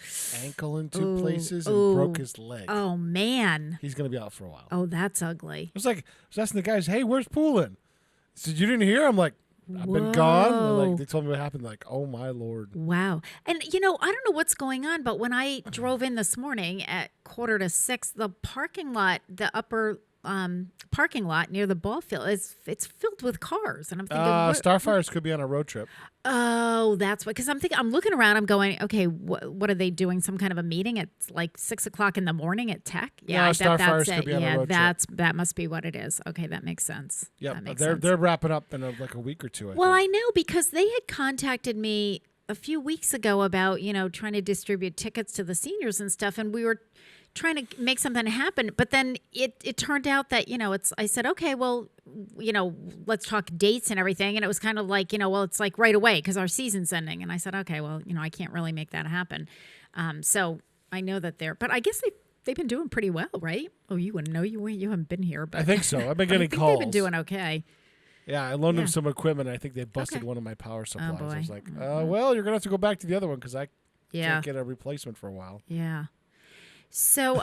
ankle in two places and broke his leg. Oh, man. He's going to be out for a while. Oh, that's ugly. I was asking the guys, hey, where's Poulin? He said, you didn't hear? I'm like, I've been gone. And like, they told me what happened. Like, oh, my Lord. Wow. And, I don't know what's going on, but when I drove in this morning at 5:45, the parking lot, the upper parking lot near the ball field, it's filled with cars. And I'm thinking, Starfires could be on a road trip. Oh, that's what, because I'm looking around, I'm going, okay, what are they doing? Some kind of a meeting at like 6:00 in the morning at Tech? Yeah, I bet that's it. Yeah, that must be what it is. Okay, that makes sense. Yeah, that makes they're sense. wrapping up in like a week or two. I think. I know, because they had contacted me a few weeks ago about, trying to distribute tickets to the seniors and stuff, and we were trying to make something happen, but then it turned out that, I said, okay, well, let's talk dates and everything. And it was kind of like, it's like right away because our season's ending. And I said, okay, well, I can't really make that happen. So I know that but I guess they've been doing pretty well, right? Oh, you wouldn't know, you haven't been here, but I think so. I've been getting calls. They've been doing okay. Yeah, I loaned them some equipment. I think they busted one of my power supplies. Oh, boy. I was like, well, you're going to have to go back to the other one because I Yeah. can't get a replacement for a while. Yeah. So,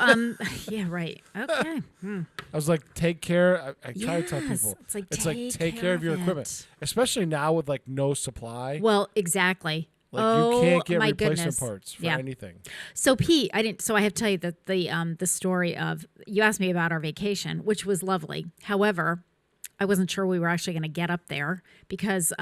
yeah, right. Okay. I was like, take care. I try to tell Yes. people. It's like, take care of your equipment. Especially now with like no supply. Well, exactly. Like you can't get my replacement goodness. parts for Yeah. anything. So Pete, so I have to tell you that the story of, you asked me about our vacation, which was lovely. However, I wasn't sure we were actually going to get up there because,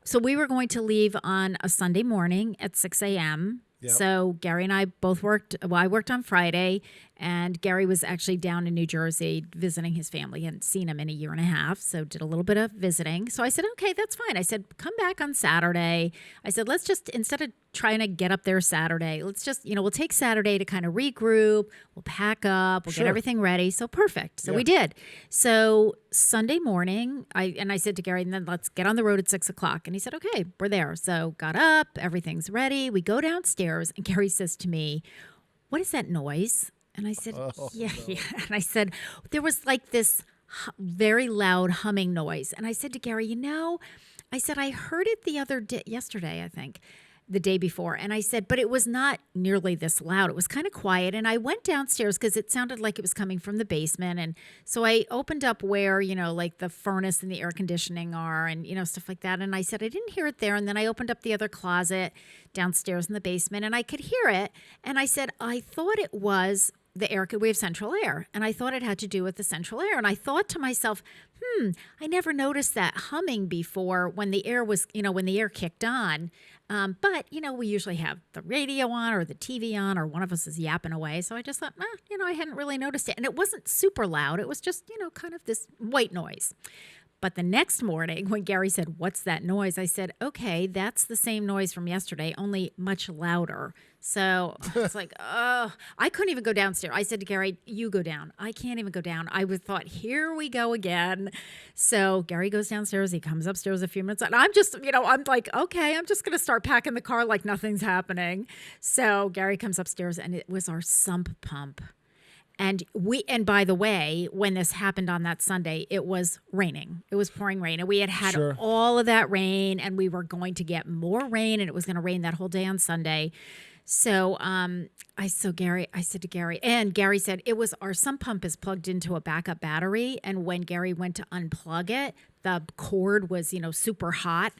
so we were going to leave on a Sunday morning at 6 a.m. Yep. So Gary and I both worked. Well, I worked on Friday, and Gary was actually down in New Jersey visiting his family. Hadn't seen him in a year and a half, so did a little bit of visiting. So I said, okay, that's fine. I said, come back on Saturday. I said, let's just, instead of trying to get up there Saturday, let's just, we'll take Saturday to kind of regroup. We'll pack up. We'll get everything ready. So perfect. So we did. So Sunday morning, I said to Gary, and then let's get on the road at 6:00. And he said, okay, we're there. So got up, everything's ready. We go downstairs, and Gary says to me, what is that noise? And I said, yeah. And I said, there was like this very loud humming noise. And I said to Gary, I said, I heard it the other day, yesterday, I think, the day before. And I said, but it was not nearly this loud. It was kind of quiet. And I went downstairs because it sounded like it was coming from the basement. And so I opened up where, like the furnace and the air conditioning are and, stuff like that. And I said, I didn't hear it there. And then I opened up the other closet downstairs in the basement and I could hear it. And I said, I thought it was the air, we have central air. And I thought it had to do with the central air. And I thought to myself, I never noticed that humming before when the air was, when the air kicked on. But, we usually have the radio on or the TV on or one of us is yapping away. So I just thought, I hadn't really noticed it. And it wasn't super loud. It was just, kind of this white noise. But the next morning when Gary said, "What's that noise?" I said, "Okay, that's the same noise from yesterday, only much louder." So it's like, oh, I couldn't even go downstairs. I said to Gary, "You go down." I can't even go down. I thought, here we go again. So Gary goes downstairs. He comes upstairs a few minutes. And I'm just, I'm like, okay, I'm just going to start packing the car like nothing's happening. So Gary comes upstairs and it was our sump pump. And by the way, when this happened on that Sunday, it was raining. It was pouring rain. And we had Sure. all of that rain and we were going to get more rain and it was going to rain that whole day on Sunday. So I said to Gary, and Gary said it was our sump pump is plugged into a backup battery. And when Gary went to unplug it, the cord was, super hot.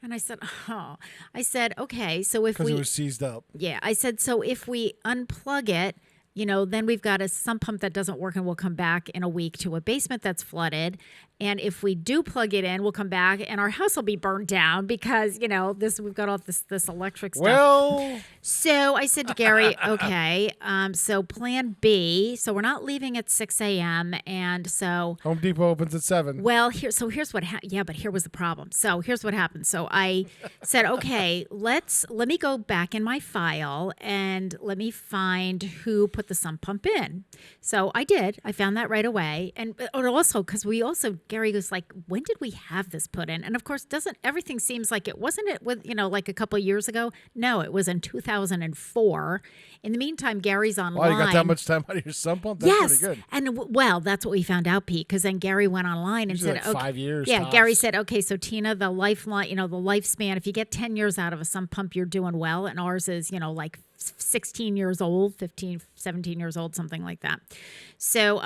And I said, okay, so if Because we, it was seized up. yeah, I said, so if we unplug it, then we've got a sump pump that doesn't work and we'll come back in a week to a basement that's flooded. And if we do plug it in, we'll come back and our house will be burned down because, we've got all this electric stuff. Well, So I said to Gary, okay, so plan B. So we're not leaving at 6 a.m. And so Home Depot opens at 7. well, here's what happened. Yeah, but here was the problem. So here's what happened. So I said, okay, let me go back in my file and let me find who put the sump pump in. So I did. I found that right away. And also, because Gary was like, when did we have this put in? And of course, everything seems like it wasn't it with, like a couple of years ago? No, it was in 2004. In the meantime, Gary's online. Wow, you got that much time out of your sump pump? That's yes. pretty good. And that's what we found out, Pete, because then Gary went online and Usually said, like okay. 5 years. Yeah, tops. Gary said, okay, so Tina, the lifeline, the lifespan, if you get 10 years out of a sump pump, you're doing well. And ours is, like 16 years old, 15, 17 years old, something like that. So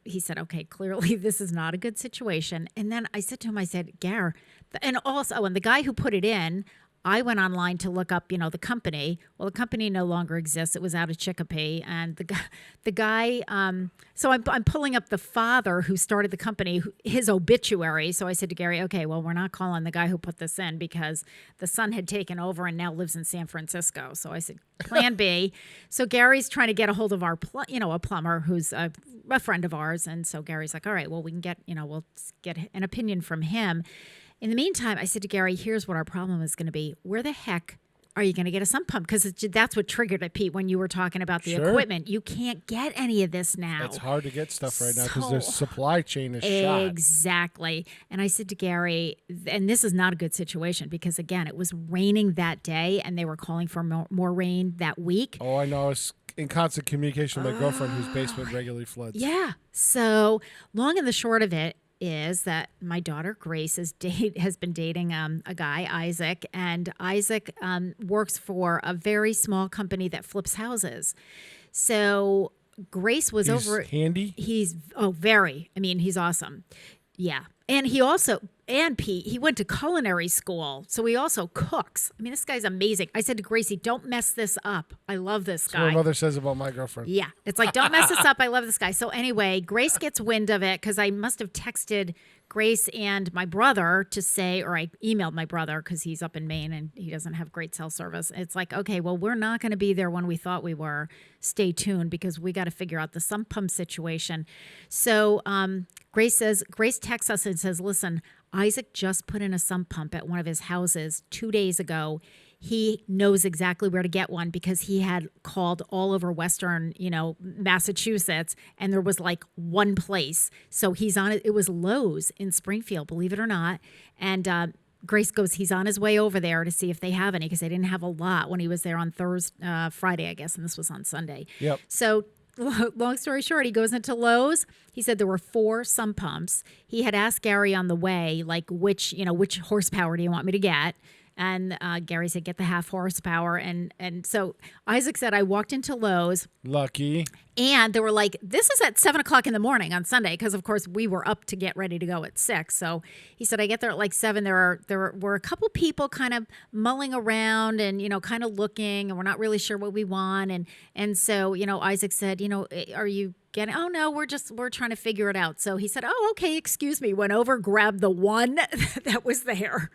he said, okay, clearly this is not a good situation. And then I said to him, I said, Gare, and the guy who put it in, I went online to look up, the company. Well, the company no longer exists. It was out of Chicopee. And the guy, so I'm pulling up the father who started the company, his obituary. So I said to Gary, okay, well, we're not calling the guy who put this in because the son had taken over and now lives in San Francisco. So I said, plan B. So Gary's trying to get a hold of our, a plumber who's a friend of ours. And so Gary's like, all right, well, we can get, we'll get an opinion from him. In the meantime, I said to Gary, here's what our problem is going to be. Where the heck are you going to get a sump pump? Because that's what triggered it, Pete, when you were talking about the Sure. equipment. You can't get any of this now. It's hard to get stuff right now because So- their supply chain is shot. Exactly. And I said to Gary, and this is not a good situation because, again, it was raining that day and they were calling for more rain that week. Oh, I know. I was in constant communication with my girlfriend whose basement regularly floods. Yeah. So long and the short of it is that my daughter Grace has been dating a guy, Isaac, and Isaac works for a very small company that flips houses. So Grace was He's over. handy? He's very. I mean, he's awesome. Yeah. And he also, and Pete, he went to culinary school. So he also cooks. I mean, this guy's amazing. I said to Gracie, don't mess this up. I love this That's what guy. my mother says about my girlfriend. Yeah. It's like, don't mess this up. I love this guy. So anyway, Grace gets wind of it because I must have texted Grace and my brother to say, or I emailed my brother because he's up in Maine and he doesn't have great cell service. It's like, okay, well, we're not going to be there when we thought we were. Stay tuned because we got to figure out the sump pump situation. So Grace texts us and says, listen, Isaac just put in a sump pump at one of his houses 2 days ago. He knows exactly where to get one because he had called all over Western, Massachusetts, and there was like one place. So he's on it. It was Lowe's in Springfield, believe it or not. And Grace goes, he's on his way over there to see if they have any because they didn't have a lot when he was there on Friday, I guess, and this was on Sunday. Yep. So long story short, he goes into Lowe's. He said there were 4 sump pumps. He had asked Gary on the way, like, which horsepower do you want me to get? And Gary said, get the half horsepower. And so Isaac said, I walked into Lowe's. Lucky. And they were like, this is at 7 o'clock in the morning on Sunday. Because, of course, we were up to get ready to go at 6. So he said, I get there at like 7. There were a couple people kind of mulling around and, kind of looking. And we're not really sure what we want. And so, Isaac said, are you getting, oh, no, we're trying to figure it out. So he said, oh, okay, excuse me. Went over, grabbed the one that was there.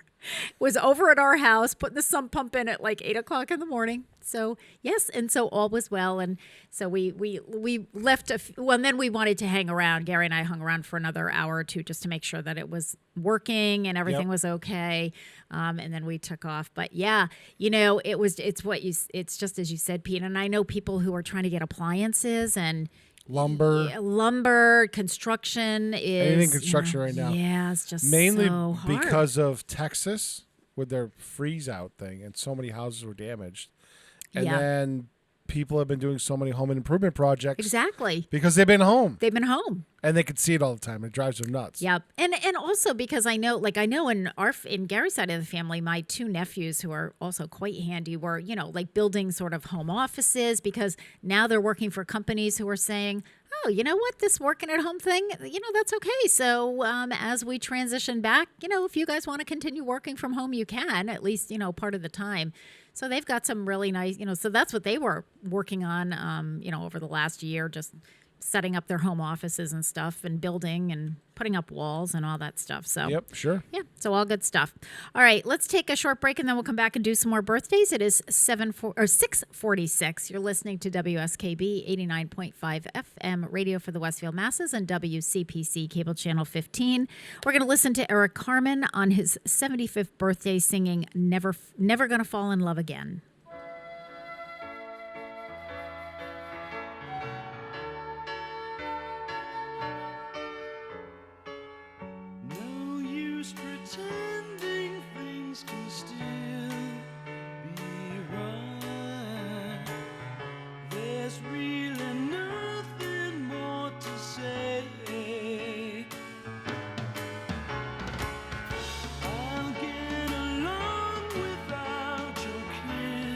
was over at our house, putting the sump pump in at like 8 o'clock in the morning. So yes, and so all was well, and so we left. Well, and then we wanted to hang around. Gary and I hung around for another hour or two just to make sure that it was working and everything was okay. And then we took off. But yeah, it's just as you said, Pete. And I know people who are trying to get appliances and lumber construction is anything construction right now. Yeah, it's just mainly so hard. because of Texas with their freeze out thing, and so many houses were damaged. And then people have been doing so many home improvement projects. Exactly. Because they've been home. And they could see it all the time. It drives them nuts. Yep. And also because I know in Gary's side of the family, my two nephews who are also quite handy were, like building sort of home offices, because now they're working for companies who are saying, oh, you know what, this working at home thing, that's okay. So as we transition back, if you guys want to continue working from home, you can, at least, part of the time. So they've got some really nice, so that's what they were working on, over the last year, just setting up their home offices and stuff and building and putting up walls and all that stuff. So yep, sure. Yeah, so all good stuff. All right, let's take a short break and then we'll come back and do some more birthdays. It is 6:46. You're listening to WSKB 89.5 FM radio for the Westfield masses and WCPC cable channel 15. We're going to listen to Eric Carmen on his 75th birthday singing Never Gonna Fall in Love Again. Pretending things can still be right. There's really nothing more to say. I'll get along without your kiss.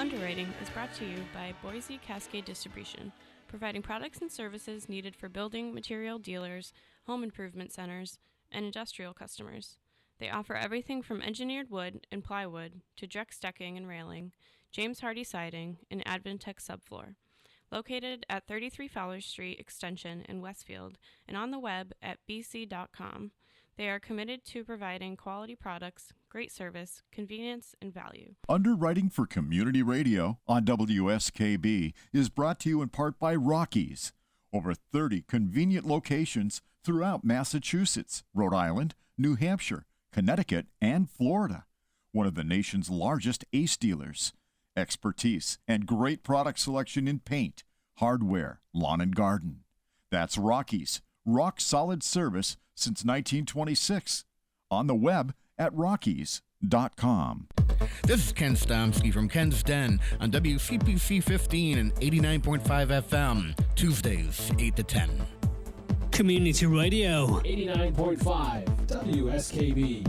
Underwriting is brought to you by Boise Cascade Distribution, providing products and services needed for building material dealers, home improvement centers, and industrial customers. They offer everything from engineered wood and plywood to Drex decking and railing, James Hardy siding, and Advantech subfloor. Located at 33 Fowler Street Extension in Westfield and on the web at bc.com, they are committed to providing quality products, great service, convenience, and value. Underwriting for Community Radio on WSKB is brought to you in part by Rockies. Over 30 convenient locations throughout Massachusetts, Rhode Island, New Hampshire, Connecticut, and Florida. One of the nation's largest ACE dealers. Expertise and great product selection in paint, hardware, lawn and garden. That's Rockies. Rock solid service since 1926. On the web at rockies.com. This is Ken Stomsky from Ken's Den on WCPC 15 and 89.5 FM, Tuesdays, 8 to 10. Community Radio. 89.5 WSKB.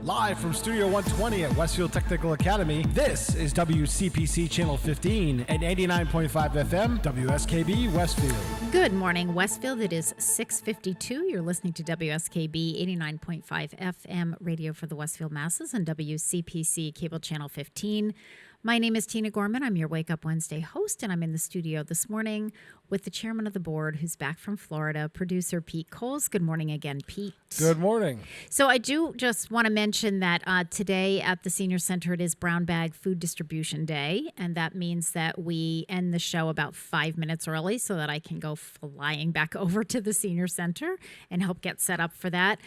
Live from Studio 120 at Westfield Technical Academy, this is WCPC Channel 15 and 89.5 FM, WSKB Westfield. Good morning, Westfield. It is 6:52. You're listening to WSKB 89.5 FM radio for the Westfield masses and WCPC Cable Channel 15. My name is Tina Gorman. I'm your Wake Up Wednesday host, and I'm in the studio this morning with the chairman of the board, who's back from Florida, producer Pete Coles. Good morning again, Pete. Good morning. So I do just want to mention that today at the Senior Center, it is Brown Bag Food Distribution Day, and that means that we end the show about 5 minutes early so that I can go flying back over to the Senior Center and help get set up for that.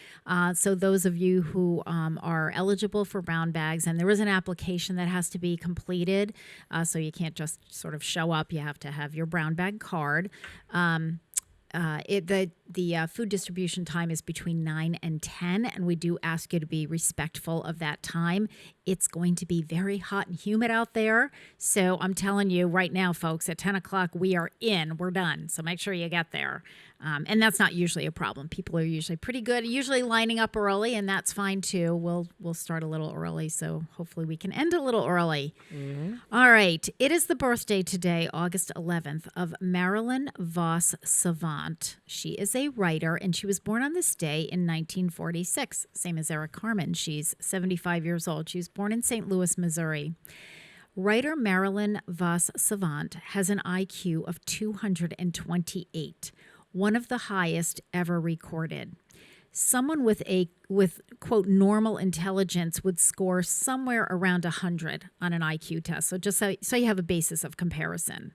So those of you who are eligible for brown bags, and there is an application that has to be completed, so you can't just sort of show up. You have to have your brown bag card. The food distribution time is between 9 and 10, and we do ask you to be respectful of that time. It's going to be very hot and humid out there, so I'm telling you right now, folks, at 10 o'clock, we're done, so make sure you get there. And that's not usually a problem. People are usually pretty good, usually lining up early, and that's fine too. We'll start a little early, so hopefully we can end a little early. Mm-hmm. All right. It is the birthday today, August 11th, of Marilyn Vos Savant. She is a writer, and she was born on this day in 1946, same as Eric Carmen. She's 75 years old. She was born in St. Louis, Missouri. Writer Marilyn Vos Savant has an IQ of 228. One of the highest ever recorded. Someone with quote normal intelligence would score somewhere around 100 on an IQ test. So just so you have a basis of comparison.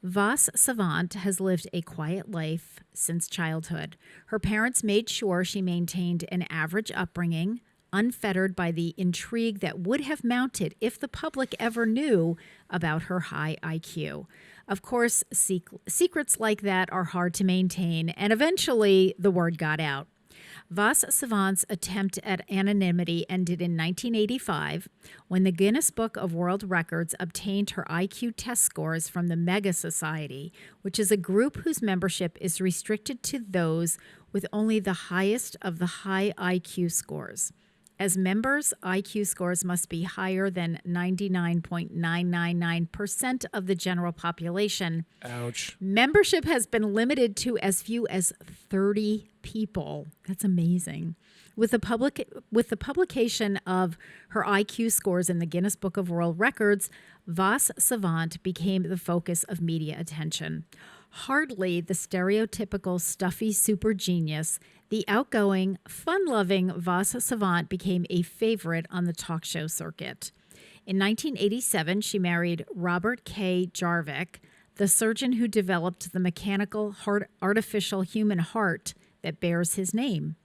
Vos Savant has lived a quiet life since childhood. Her parents made sure she maintained an average upbringing, unfettered by the intrigue that would have mounted if the public ever knew about her high IQ. Of course, secrets like that are hard to maintain, and eventually the word got out. Vos Savant's attempt at anonymity ended in 1985 when the Guinness Book of World Records obtained her IQ test scores from the Mega Society, which is a group whose membership is restricted to those with only the highest of the high IQ scores. As members, IQ scores must be higher than 99.999% of the general population. Ouch. Membership has been limited to as few as 30 people. That's amazing. With the publication of her IQ scores in the Guinness Book of World Records, Vos Savant became the focus of media attention. Hardly the stereotypical stuffy super genius, the outgoing, fun-loving Vos Savant became a favorite on the talk show circuit. In 1987, she married Robert K. Jarvik, the surgeon who developed the mechanical artificial human heart that bears his name.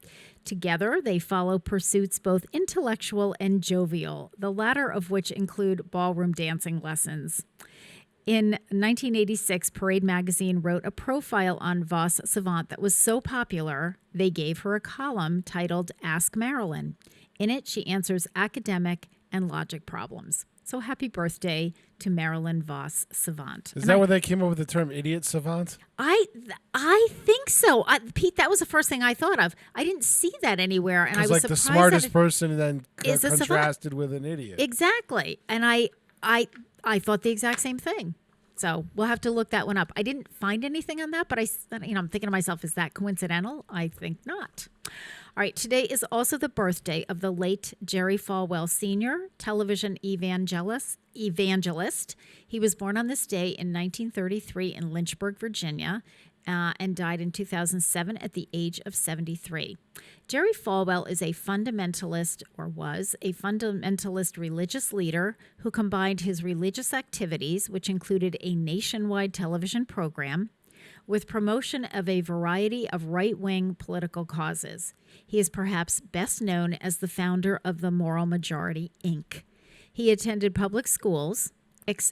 Together, they follow pursuits both intellectual and jovial, the latter of which include ballroom dancing lessons. In 1986, Parade magazine wrote a profile on Vos Savant that was so popular, they gave her a column titled Ask Marilyn. In it, she answers academic and logic problems. So happy birthday to Marilyn Vos Savant. Is that where they came up with the term idiot savant? I think so. Pete, that was the first thing I thought of. I didn't see that anywhere, and I was surprised. The smartest person then is contrasted with an idiot. Exactly. And I I thought the exact same thing. So we'll have to look that one up. I didn't find anything on that, but I'm thinking to myself, is that coincidental? I think not. All right, today is also the birthday of the late Jerry Falwell Sr., television evangelist. He was born on this day in 1933 in Lynchburg, Virginia, and died in 2007 at the age of 73. Jerry Falwell is a fundamentalist, or was a fundamentalist religious leader who combined his religious activities, which included a nationwide television program, with promotion of a variety of right-wing political causes. He is perhaps best known as the founder of the Moral Majority, Inc. He attended public schools.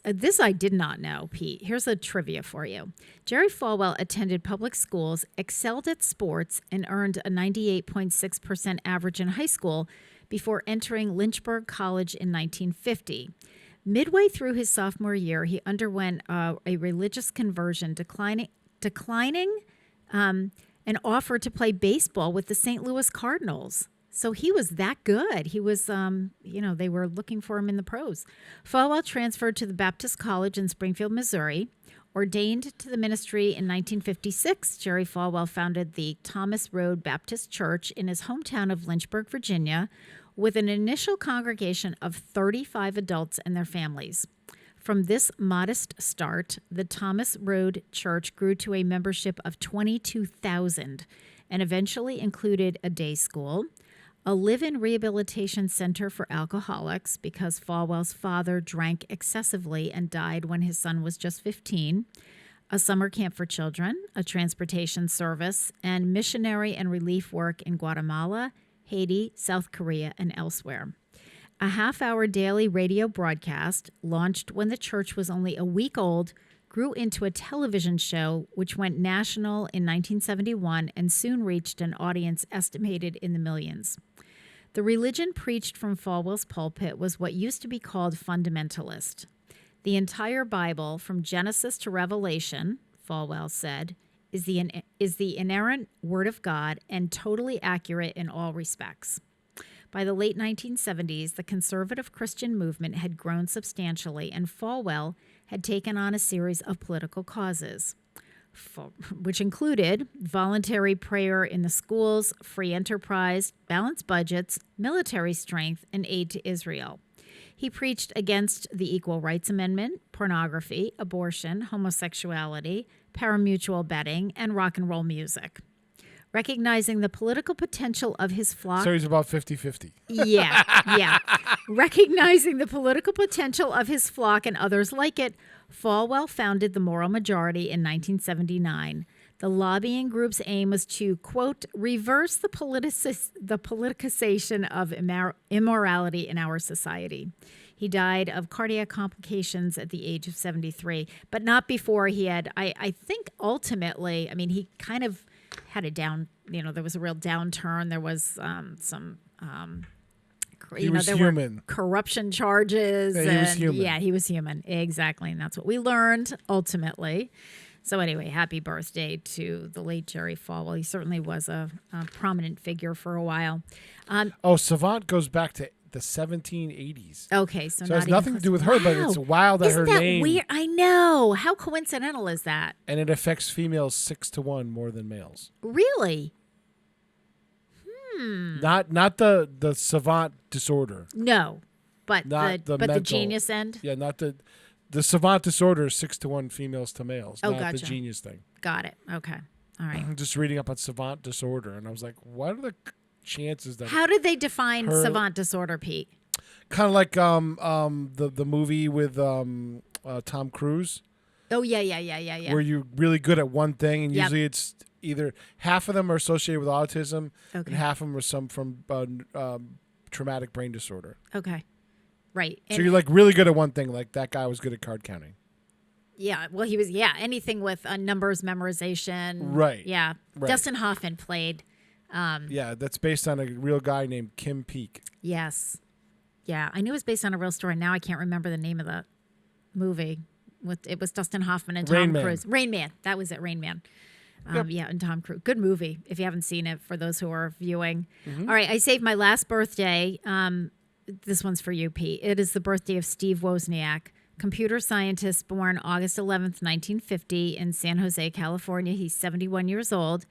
This I did not know, Pete. Here's a trivia for you. Jerry Falwell attended public schools, excelled at sports, and earned a 98.6% average in high school before entering Lynchburg College in 1950. Midway through his sophomore year, he underwent a religious conversion, declining an offer to play baseball with the St. Louis Cardinals. So he was that good. He was, they were looking for him in the pros. Falwell transferred to the Baptist College in Springfield, Missouri. Ordained to the ministry in 1956, Jerry Falwell founded the Thomas Road Baptist Church in his hometown of Lynchburg, Virginia, with an initial congregation of 35 adults and their families. From this modest start, the Thomas Road Church grew to a membership of 22,000 and eventually included a day school, a live-in rehabilitation center for alcoholics because Falwell's father drank excessively and died when his son was just 15, a summer camp for children, a transportation service, and missionary and relief work in Guatemala, Haiti, South Korea, and elsewhere. A half-hour daily radio broadcast, launched when the church was only a week old, grew into a television show which went national in 1971 and soon reached an audience estimated in the millions. The religion preached from Falwell's pulpit was what used to be called fundamentalist. The entire Bible, from Genesis to Revelation, Falwell said, is the inerrant Word of God and totally accurate in all respects. By the late 1970s, the conservative Christian movement had grown substantially, and Falwell had taken on a series of political causes, which included voluntary prayer in the schools, free enterprise, balanced budgets, military strength, and aid to Israel. He preached against the Equal Rights Amendment, pornography, abortion, homosexuality, parimutuel betting, and rock and roll music. Recognizing the political potential of his flock. So he's about 50-50. Yeah. Recognizing the political potential of his flock and others like it, Falwell founded the Moral Majority in 1979. The lobbying group's aim was to, quote, reverse the politicization of immorality in our society. He died of cardiac complications at the age of 73, but not before he had, I think ultimately, he kind of had a down, there was a real downturn. There was some, he was human. Were corruption charges. Yeah, he was human. Yeah, he was human. Exactly. And that's what we learned ultimately. So anyway, happy birthday to the late Jerry Falwell. He certainly was a prominent figure for a while. Savant goes back to the 1780s. Okay, so it has nothing to do with her, but it's wild that her name. Weird? I know. How coincidental is that? And it affects females 6-1 more than males. Really? Not the savant disorder. No, but the genius end. Yeah, not the savant disorder is 6-1 females to males. Not gotcha. The genius thing. Got it. Okay. All right. I'm just reading up on savant disorder, and I was like, what are the chances that? How did they define savant disorder, Pete? Kind of like the movie with Tom Cruise. Oh yeah. Where you're really good at one thing, and usually it's either half of them are associated with autism, and half of them are from traumatic brain disorder. Okay, right. So you're like really good at one thing, like that guy was good at card counting. Yeah, well, he was. Yeah, anything with numbers memorization. Right. Yeah, right. Dustin Hoffman played. Yeah, that's based on a real guy named Kim Peek. Yes. Yeah, I knew it was based on a real story. Now I can't remember the name of the movie. It was Dustin Hoffman and Tom Cruise. Rain Man. That was it, Rain Man. Yep. Yeah, and Tom Cruise. Good movie if you haven't seen it, for those who are viewing. Mm-hmm. All right, I saved my last birthday this one's for you, Pete. It is the birthday of Steve Wozniak, computer scientist born August 11th, 1950 in San Jose, California. He's 71 years old.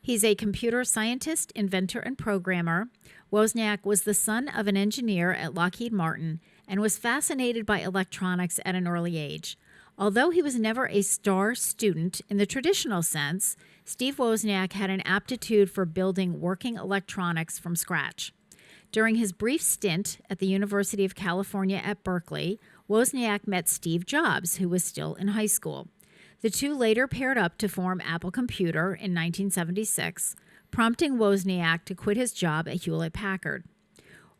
He's a computer scientist, inventor, and programmer. Wozniak was the son of an engineer at Lockheed Martin and was fascinated by electronics at an early age. Although he was never a star student in the traditional sense, Steve Wozniak had an aptitude for building working electronics from scratch. During his brief stint at the University of California at Berkeley, Wozniak met Steve Jobs, who was still in high school. The two later paired up to form Apple Computer in 1976, prompting Wozniak to quit his job at Hewlett-Packard.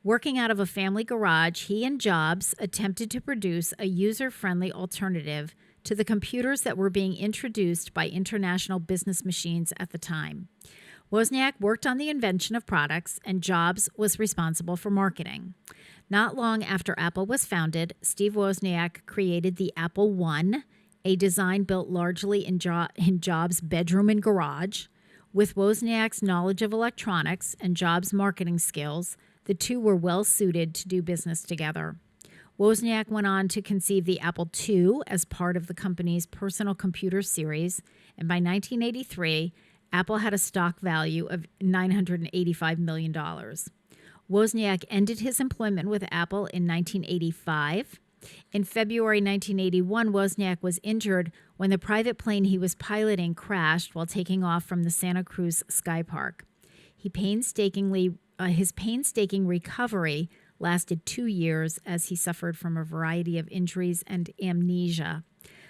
Working out of a family garage, he and Jobs attempted to produce a user-friendly alternative to the computers that were being introduced by international business machines at the time. Wozniak worked on the invention of products, and Jobs was responsible for marketing. Not long after Apple was founded, Steve Wozniak created the Apple I, a design built largely in Jobs' bedroom and garage. With Wozniak's knowledge of electronics and Jobs' marketing skills, the two were well suited to do business together. Wozniak went on to conceive the Apple II as part of the company's personal computer series, and by 1983, Apple had a stock value of $985 million. Wozniak ended his employment with Apple in 1985. In February 1981, Wozniak was injured when the private plane he was piloting crashed while taking off from the Santa Cruz Sky Park. His painstaking recovery lasted 2 years as he suffered from a variety of injuries and amnesia.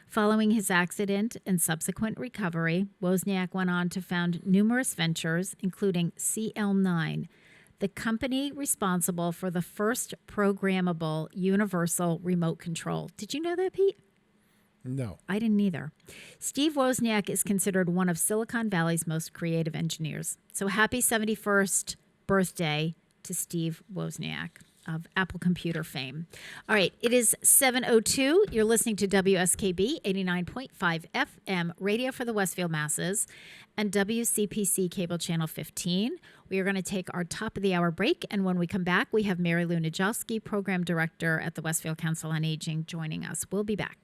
Following his accident and subsequent recovery, Wozniak went on to found numerous ventures, including CL9, the company responsible for the first programmable universal remote control. Did you know that, Pete? No. I didn't either. Steve Wozniak is considered one of Silicon Valley's most creative engineers. So happy 71st birthday to Steve Wozniak of Apple Computer fame. All right, it is 7:02. You're listening to WSKB 89.5 FM radio for the Westfield masses and WCPC cable channel 15. We are going to take our top of the hour break, and when we come back, we have Mary Lou Najowski, program director at the Westfield Council on Aging, joining us. We'll be back.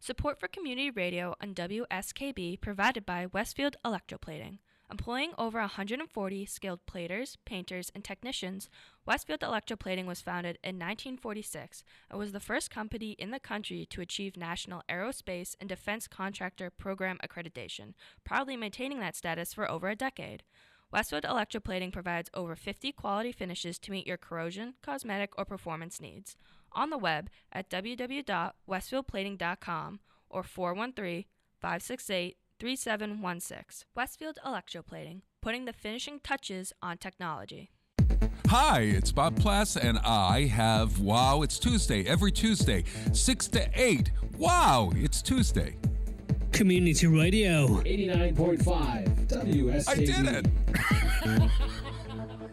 Support for community radio on WSKB provided by Westfield Electroplating. Employing over 140 skilled platers, painters, and technicians, Westfield Electroplating was founded in 1946 and was the first company in the country to achieve National Aerospace and Defense Contractor Program accreditation, proudly maintaining that status for over a decade. Westfield Electroplating provides over 50 quality finishes to meet your corrosion, cosmetic, or performance needs. On the web at www.westfieldplating.com or 413-568-3716. Westfield Electroplating, putting the finishing touches on technology. Hi, it's Bob Plass, and I have Wow, It's Tuesday, every Tuesday, 6 to 8. Wow, it's Tuesday. Community Radio. 89.5 WSKB. I did it!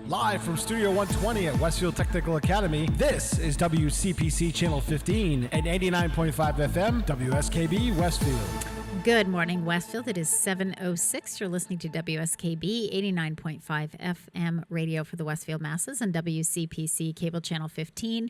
Live from Studio 120 at Westfield Technical Academy, this is WCPC Channel 15 and 89.5 FM, WSKB Westfield. Good morning, Westfield. It is 7:06. You're listening to WSKB 89.5 FM radio for the Westfield masses and WCPC Cable Channel 15.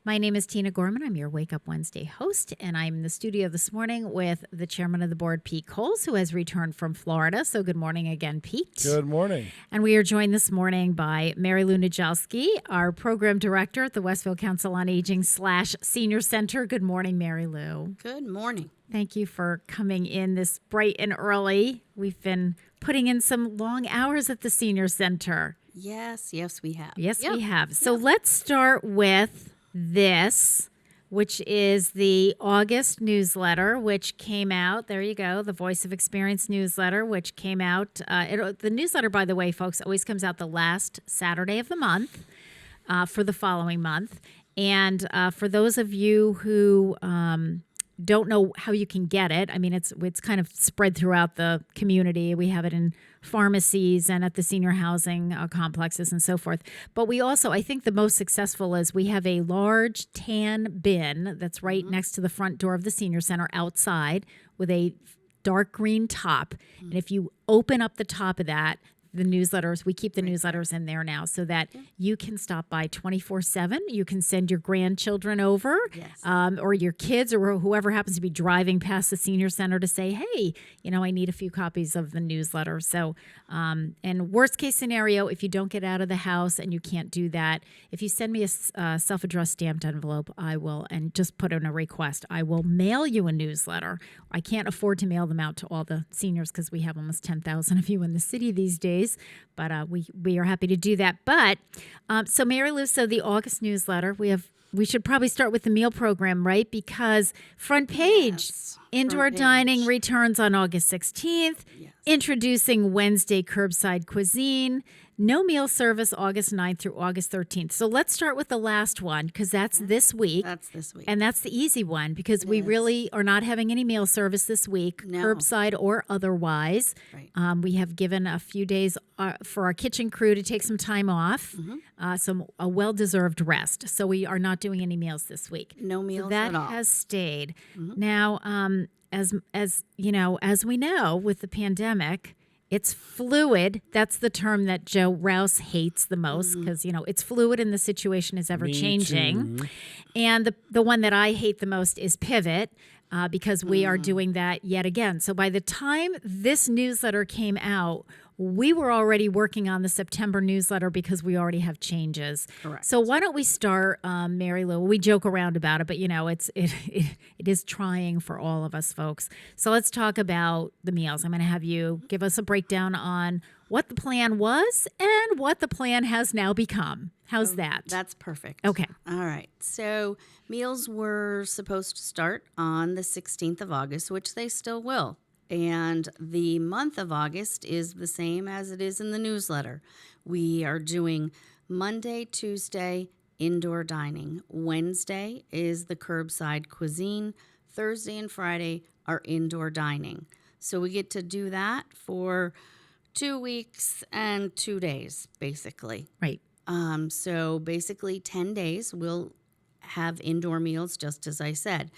My name is Tina Gorman. I'm your Wake Up Wednesday host, and I'm in the studio this morning with the chairman of the board, Pete Coles, who has returned from Florida. So good morning again, Pete. Good morning. And we are joined this morning by Mary Lou Najalski, our program director at the Westfield Council on Aging / Senior Center. Good morning, Mary Lou. Good morning. Thank you for coming in this bright and early. We've been putting in some long hours at the Senior Center. Yes, we have. Yes, we have. So let's start with this, which is the August newsletter, which came out. There you go, the Voice of Experience newsletter, which came out. The newsletter, by the way, folks, always comes out the last Saturday of the month for the following month. And for those of you who don't know how you can get it, I mean, it's kind of spread throughout the community. We have it in pharmacies and at the senior housing complexes and so forth. But we also, I think the most successful is we have a large tan bin that's right next to the front door of the senior center outside with a dark green top. And if you open up the top of that, the newsletters, we keep the newsletters in there now so that you can stop by 24/7. You can send your grandchildren over or your kids or whoever happens to be driving past the senior center to say, hey, I need a few copies of the newsletter. So, and worst case scenario, if you don't get out of the house and you can't do that, if you send me a self-addressed stamped envelope, I will, and just put in a request, I will mail you a newsletter. I can't afford to mail them out to all the seniors because we have almost 10,000 of you in the city these days. But we are happy to do that. But so Mary Lou, so the August newsletter, we should probably start with the meal program, right? Because front page, indoor dining returns on August 16th, introducing Wednesday curbside cuisine, no meal service August 9th through August 13th. So let's start with the last one because that's this week. That's this week. And that's the easy one because we really are not having any meal service this week, curbside or otherwise. Right. We have given a few days for our kitchen crew to take some time off, a well-deserved rest. So we are not doing any meals this week. No meals at all. That has stayed. Now, as we know with the pandemic, it's fluid. That's the term that Joe Rouse hates the most because, it's fluid and the situation is ever changing. And the one that I hate the most is pivot because we are doing that yet again. So by the time this newsletter came out, we were already working on the September newsletter because we already have changes. Correct. So why don't we start, Mary Lou? We joke around about it, but it is trying for all of us folks. So let's talk about the meals. I'm going to have you give us a breakdown on what the plan was and what the plan has now become. How's that? That's perfect. Okay. All right. So meals were supposed to start on the 16th of August, which they still will. And the month of August is the same as it is in the newsletter. We are doing Monday, Tuesday, indoor dining. Wednesday is the curbside cuisine. Thursday and Friday are indoor dining. So we get to do that for 2 weeks and 2 days, basically. Right. So basically 10 days we'll have indoor meals, just as I said.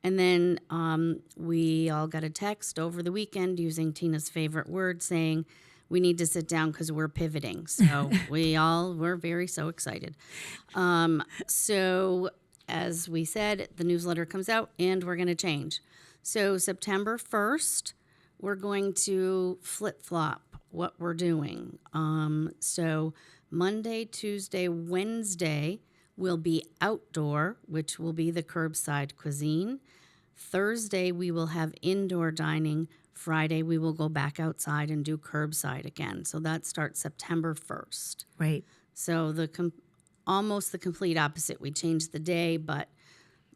And then we all got a text over the weekend using Tina's favorite word saying, we need to sit down because we're pivoting. So we're very so excited. So as we said, the newsletter comes out and we're going to change. So September 1st, we're going to flip-flop what we're doing. So Monday, Tuesday, Wednesday will be outdoor, which will be the curbside cuisine. Thursday, we will have indoor dining. Friday, we will go back outside and do curbside again. So that starts September 1st. Right. So almost the complete opposite. We changed the day, but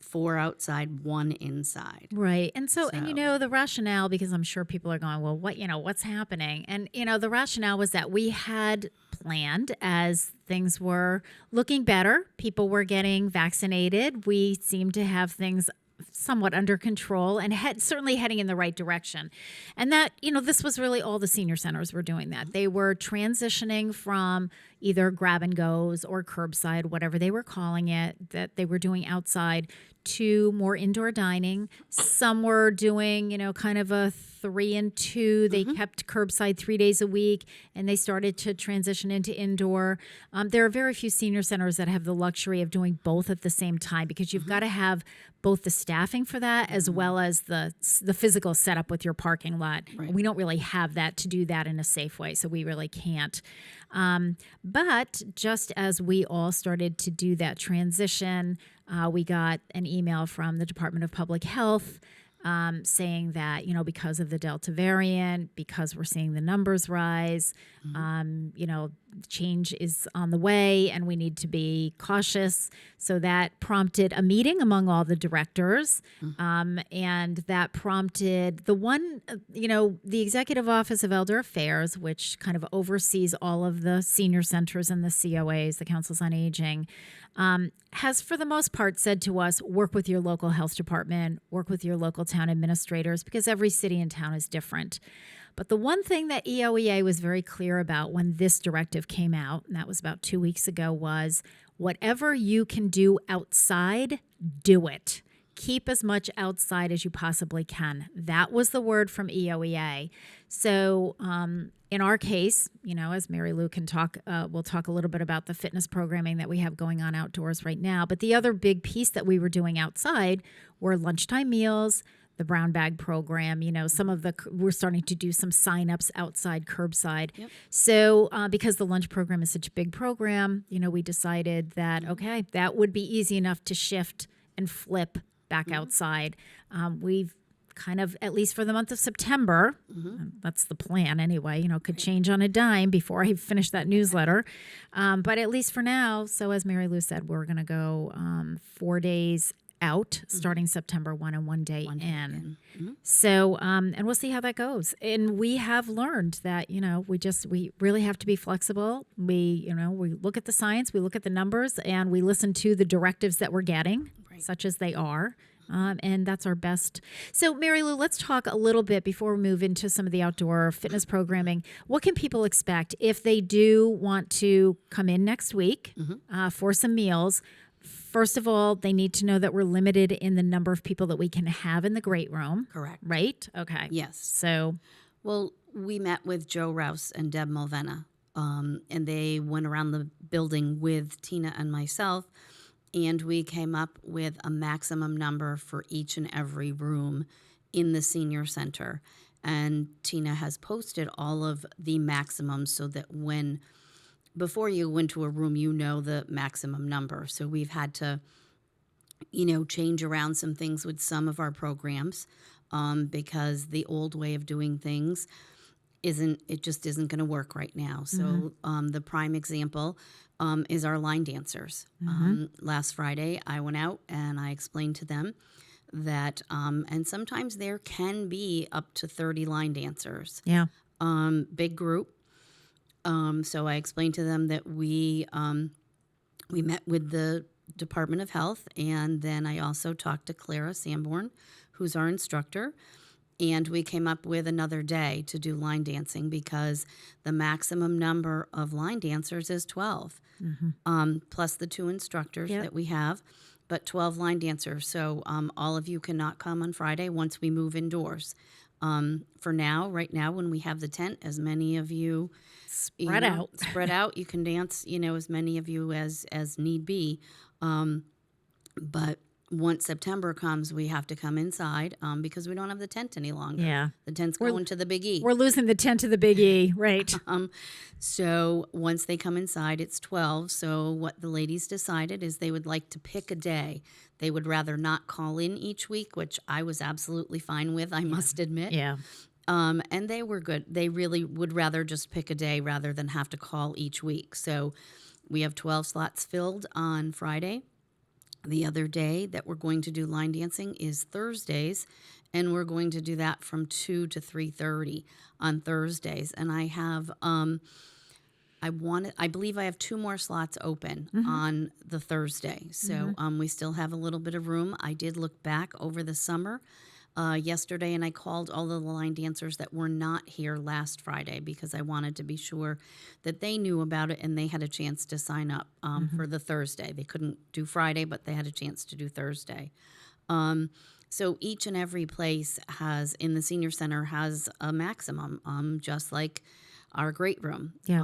4 outside, 1 inside. Right. And and the rationale, because I'm sure people are going, well, what's happening? And, the rationale was that we had planned as things were looking better. People were getting vaccinated. We seemed to have things somewhat under control and certainly heading in the right direction. And that, this was really all the senior centers were doing that. They were transitioning from either grab and goes or curbside, whatever they were calling it, that they were doing outside, to more indoor dining. Some were doing, kind of a 3 and 2. They kept curbside 3 days a week, and they started to transition into indoor. There are very few senior centers that have the luxury of doing both at the same time, because you've got to have both the staffing for that as well as the physical setup with your parking lot. Right. We don't really have that to do that in a safe way, so we really can't. But just as we all started to do that transition, we got an email from the Department of Public Health saying that, because of the Delta variant, because we're seeing the numbers rise, change is on the way and we need to be cautious. So that prompted a meeting among all the directors. And that prompted the Executive Office of Elder Affairs, which kind of oversees all of the senior centers and the COAs, the Councils on Aging, has for the most part said to us, work with your local health department, work with your local town administrators, because every city and town is different. But the one thing that EOEA was very clear about when this directive came out, and that was about 2 weeks ago, was whatever you can do outside, do it. Keep as much outside as you possibly can. That was the word from EOEA. So in our case, as Mary Lou can talk, we'll talk a little bit about the fitness programming that we have going on outdoors right now. But the other big piece that we were doing outside were lunchtime meals, the brown bag program, we're starting to do some signups outside curbside. Yep. So because the lunch program is such a big program, we decided that, okay, that would be easy enough to shift and flip back outside. We've kind of, at least for the month of September, that's the plan anyway, could change on a dime before I finish that newsletter. But at least for now, so as Mary Lou said, we're going to go 4 days out starting September 1 and 1 day in. So, and we'll see how that goes. And we have learned that, we really have to be flexible. We look at the science, we look at the numbers, and we listen to the directives that we're getting, such as they are. And that's our best. So, Mary Lou, let's talk a little bit before we move into some of the outdoor fitness programming. What can people expect if they do want to come in next week for some meals? First of all, they need to know that we're limited in the number of people that we can have in the great room. Correct. Right? Okay. Yes. So, well, we met with Joe Rouse and Deb Mulvena, and they went around the building with Tina and myself, and we came up with a maximum number for each and every room in the senior center. And Tina has posted all of the maximums so that before you go into a room, the maximum number. So we've had to, change around some things with some of our programs because the old way of doing things just isn't going to work right now. So the prime example is our line dancers. Last Friday, I went out and I explained to them that, and sometimes there can be up to 30 line dancers. Yeah. Big group. So I explained to them that we met with the Department of Health, and then I also talked to Clara Sanborn, who's our instructor, and we came up with another day to do line dancing because the maximum number of line dancers is 12, plus the 2 instructors that we have, but 12 line dancers. So all of you cannot come on Friday once we move indoors. For now, right now, when we have the tent, as many of you spread out, you can dance, as many of you as need be. But once September comes, we have to come inside because we don't have the tent any longer. Yeah. The tent's going to the Big E. We're losing the tent to the Big E, right? So once they come inside, it's 12. So what the ladies decided is they would like to pick a day. They would rather not call in each week, which I was absolutely fine with, I must admit. Yeah. And they were good. They really would rather just pick a day rather than have to call each week. So we have 12 slots filled on Friday. The other day that we're going to do line dancing is Thursdays, and we're going to do that from 2 to 3:30 on Thursdays. And I have, I believe I have 2 more slots open on the Thursday. So we still have a little bit of room. I did look back over the summer yesterday, and I called all the line dancers that were not here last Friday because I wanted to be sure that they knew about it and they had a chance to sign up for the Thursday. They couldn't do Friday, but they had a chance to do Thursday. So each and every place has, in the senior center, has a maximum, just like our great room. Yeah.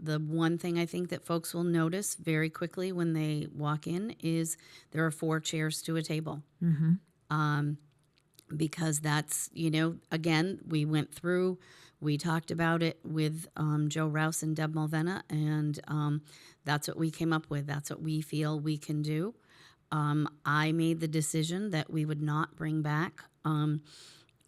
The one thing I think that folks will notice very quickly when they walk in is there are 4 chairs to a table. Because that's, again, we went through, we talked about it with Joe Rouse and Deb Mulvena, and that's what we came up with. That's what we feel we can do. I made the decision that we would not bring back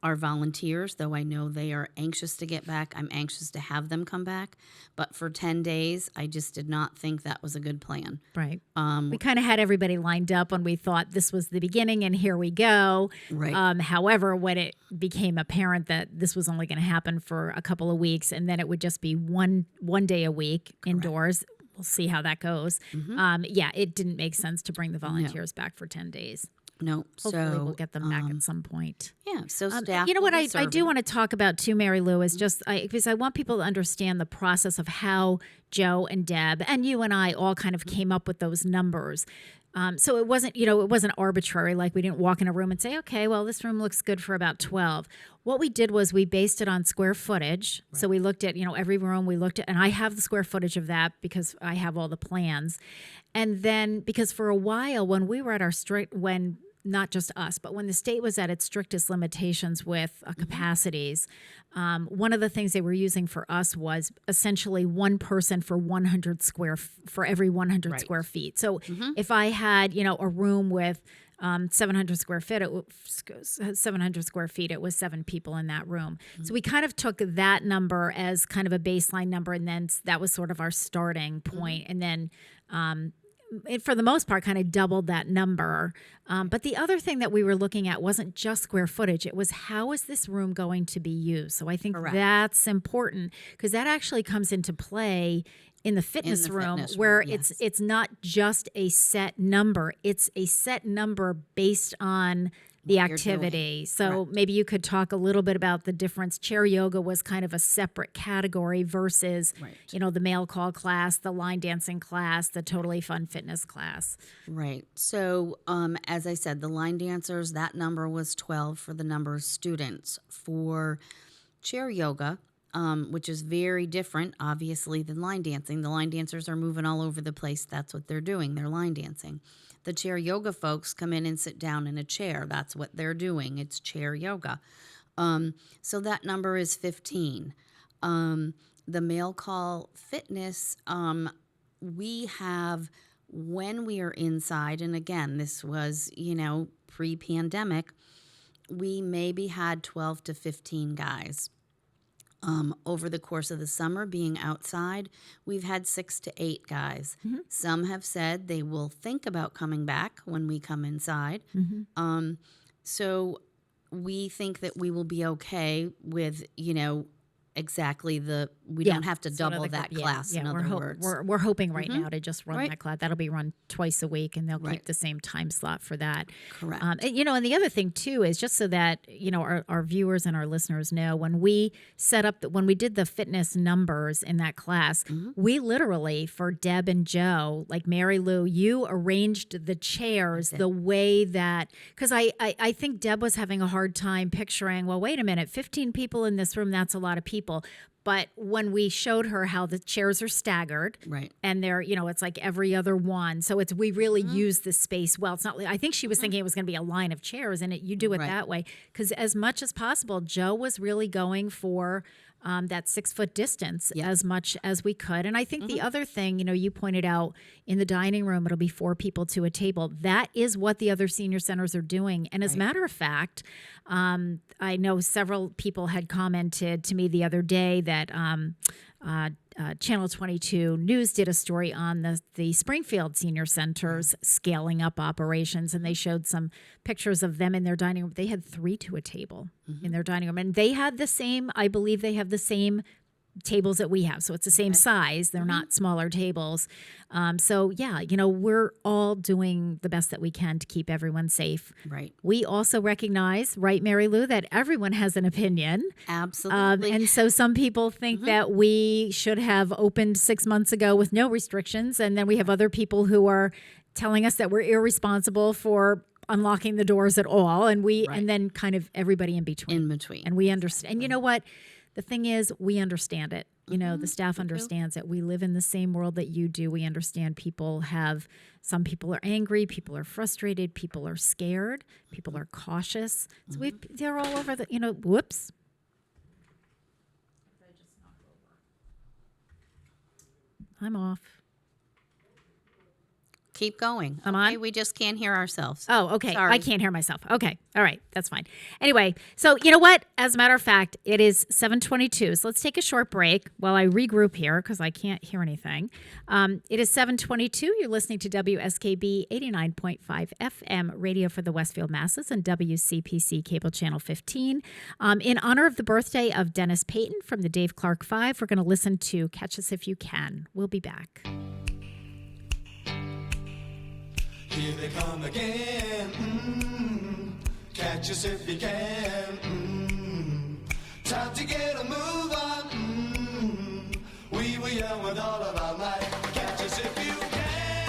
our volunteers, though I know they are anxious to get back. I'm anxious to have them come back. But for 10 days, I just did not think that was a good plan. Right. We kind of had everybody lined up when we thought this was the beginning and here we go. Right. However, when it became apparent that this was only going to happen for a couple of weeks and then it would just be one day a week indoors, we'll see how that goes. It didn't make sense to bring the volunteers back for 10 days. No, Hopefully so we'll get them back at some point. Yeah, so staff. You know what will I be serving. do want to talk about too, Mary Lou, is just because I want people to understand the process of how Joe and Deb and you and I all kind of came up with those numbers. So it wasn't, it wasn't arbitrary. Like we didn't walk in a room and say, okay, well, this room looks good for about 12. What we did was we based it on square footage. Right. So we looked at, every room we looked at, and I have the square footage of that because I have all the plans. And then because for a while when we were at our not just us, but when the state was at its strictest limitations with capacities, one of the things they were using for us was essentially one person for for every 100 square feet. So if I had, a room with 700 square feet, it was 7 people in that room. So we kind of took that number as kind of a baseline number, and then that was sort of our starting point. And then it, for the most part, kind of doubled that number. But the other thing that we were looking at wasn't just square footage. It was how is this room going to be used? So I think that's important because that actually comes into play in the fitness room where it's not just a set number. It's a set number based on the activity. So maybe you could talk a little bit about the difference. Chair yoga was kind of a separate category versus, the male call class, the line dancing class, the totally fun fitness class. Right. So as I said, the line dancers, that number was 12 for the number of students. For chair yoga, which is very different, obviously, than line dancing. The line dancers are moving all over the place. That's what they're doing. They're line dancing. The chair yoga folks come in and sit down in a chair. That's what they're doing. It's chair yoga. So that number is 15. The male call fitness, we have, when we are inside, and again, this was, pre-pandemic, we maybe had 12 to 15 guys. Over the course of the summer, being outside, we've had 6 to 8 guys. Some have said they will think about coming back when we come inside. So we think that we will be okay with, exactly we don't have to double that class, in other words. We're hoping right now to just run that class. That'll be run twice a week, and they'll keep the same time slot for that. Correct. And the other thing, too, is just so that, our viewers and our listeners know, when we set up, when we did the fitness numbers in that class, we literally, for Deb and Joe, like Mary Lou, you arranged the chairs the way that, because I think Deb was having a hard time picturing, well, wait a minute, 15 people in this room, that's a lot of people. But when we showed her how the chairs are staggered, Right. and they're, it's like every other one. So we really use the space well. It's not like, I think she was thinking it was going to be a line of chairs, and you do it Right. that way. Because as much as possible, Joe was really going for that 6-foot distance as much as we could. And I think the other thing, you pointed out in the dining room, it'll be 4 people to a table. That is what the other senior centers are doing. And as a matter of fact, I know several people had commented to me the other day that Channel 22 News did a story on the Springfield Senior Centers scaling up operations, and they showed some pictures of them in their dining room. They had 3 to a table in their dining room, and they had the same, I believe they have the same tables that we have. So it's the same size. They're not smaller tables. So yeah, we're all doing the best that we can to keep everyone safe. Right. We also recognize, right, Mary Lou, that everyone has an opinion. Absolutely. And so some people think that we should have opened 6 months ago with no restrictions. And then we have other people who are telling us that we're irresponsible for unlocking the doors at all. And and then kind of everybody in between. In between. And we understand. And you know what? The thing is, we understand it. The staff understands it. We live in the same world that you do. We understand some people are angry, people are frustrated, people are scared, people are cautious. So they're all over whoops. I'm off. Keep going. I'm okay? on? We just can't hear ourselves. Oh, okay. Sorry. I can't hear myself. Okay. All right. That's fine. Anyway, so you know what? As a matter of fact, it is 7:22. So let's take a short break while I regroup here because I can't hear anything. It is 7:22. You're listening to WSKB 89.5 FM radio for the Westfield Masses and WCPC Cable Channel 15. In honor of the birthday of Dennis Payton from the Dave Clark 5, we're going to listen to Catch Us If You Can. We'll be back. Here they come again. Catch us if you can. Time to get a move on. We were young with all of our might. Catch us if you can.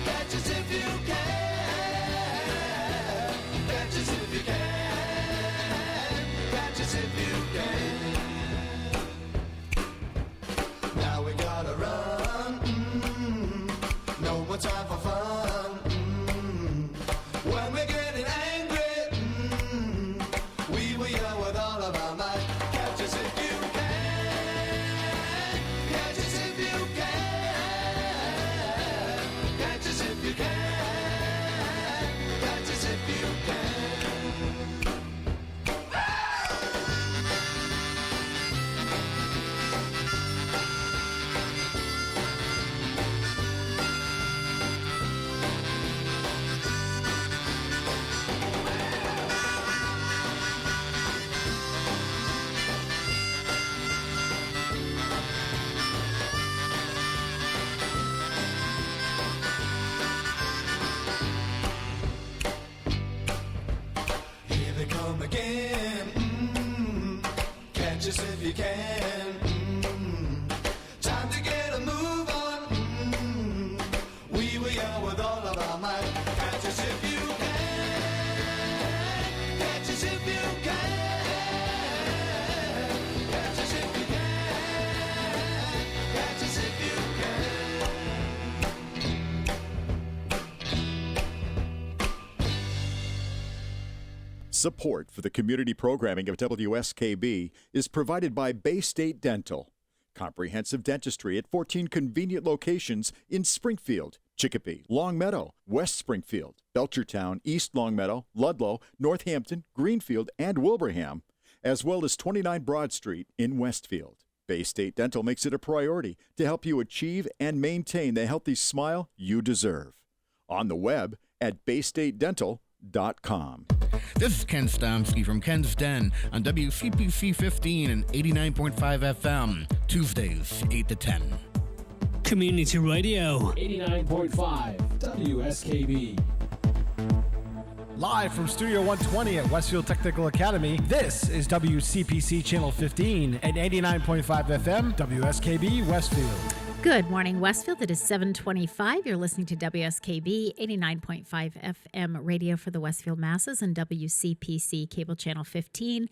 Catch us if you can. Catch us if you can. Catch us if you can. Now we gotta run. No more time for fun. When we're getting angry, we were young with all of our might. Catch us if you can. Catch us if you can. Catch us if you can. Catch us if you can. Here they come again. Catch us if you can. Time to get a move on. We were young with all of our might. Catch us if you can. Catch us if you can. Catch us if you can. Catch us if you Support for the community programming of WSKB is provided by Bay State Dental. Comprehensive dentistry at 14 convenient locations in Springfield, Chicopee, Longmeadow, West Springfield, Belchertown, East Longmeadow, Ludlow, Northampton, Greenfield, and Wilbraham, as well as 29 Broad Street in Westfield. Bay State Dental makes it a priority to help you achieve and maintain the healthy smile you deserve. On the web at baystatedental.com. This is Ken Stomsky from Ken's Den on WCPC 15 and 89.5 FM, Tuesdays, 8 to 10. Community Radio. 89.5 WSKB. Live from Studio 120 at Westfield Technical Academy, this is WCPC Channel 15 and 89.5 FM, WSKB Westfield. Good morning, Westfield. It is 7:25. You're listening to WSKB 89.5 FM radio for the Westfield Masses and WCPC Cable Channel 15.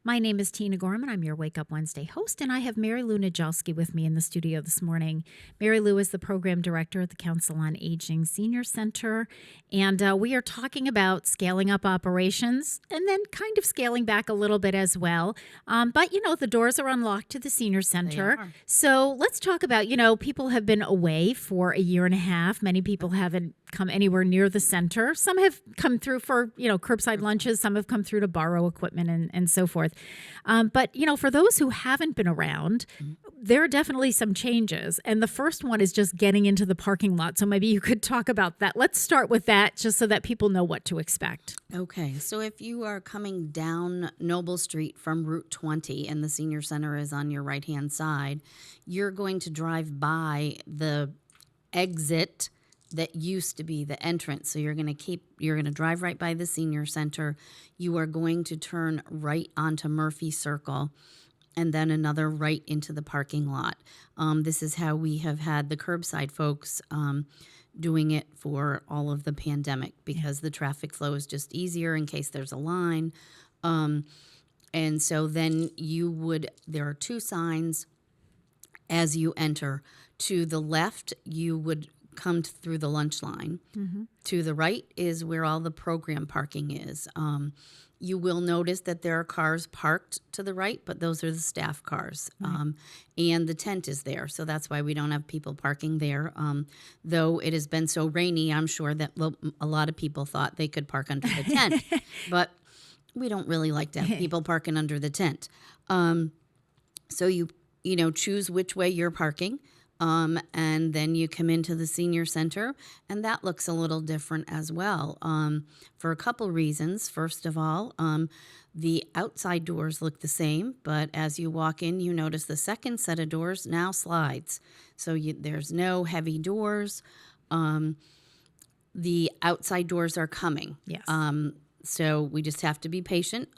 My name is Tina Gorman. I'm your Wake Up Wednesday host, and I have Mary Lou Najelski with me in the studio this morning. Mary Lou is the program director at the Council on Aging Senior Center, and we are talking about scaling up operations and then kind of scaling back a little bit as well. But, the doors are unlocked to the senior center. So let's talk about, people have been away for a year and a half. Many people haven't come anywhere near the center. Some have come through for, curbside lunches. Some have come through to borrow equipment and so forth. But, for those who haven't been around, there are definitely some changes. And the first one is just getting into the parking lot. So maybe you could talk about that. Let's start with that just so that people know what to expect. Okay. So if you are coming down Noble Street from Route 20 and the senior center is on your right-hand side, you're going to drive by the exit that used to be the entrance. So you're going to drive right by the senior center. You are going to turn right onto Murphy Circle and then another right into the parking lot. This is how we have had the curbside folks doing it for all of the pandemic because the traffic flow is just easier in case there's a line. And so then there are two signs as you enter. To the left, you would come through the lunch line. Mm-hmm. To the right is where all the program parking is. You will notice that there are cars parked to the right, but those are the staff cars. Right. And the tent is there, so that's why we don't have people parking there. Though it has been so rainy, I'm sure that a lot of people thought they could park under the tent. But we don't really like to have people parking under the tent. So you choose which way you're parking. And then you come into the senior center, and that looks a little different as well for a couple reasons. First of all, the outside doors look the same, but as you walk in, you notice the second set of doors now slides. So there's no heavy doors. The outside doors are coming. Yes. So we just have to be patient.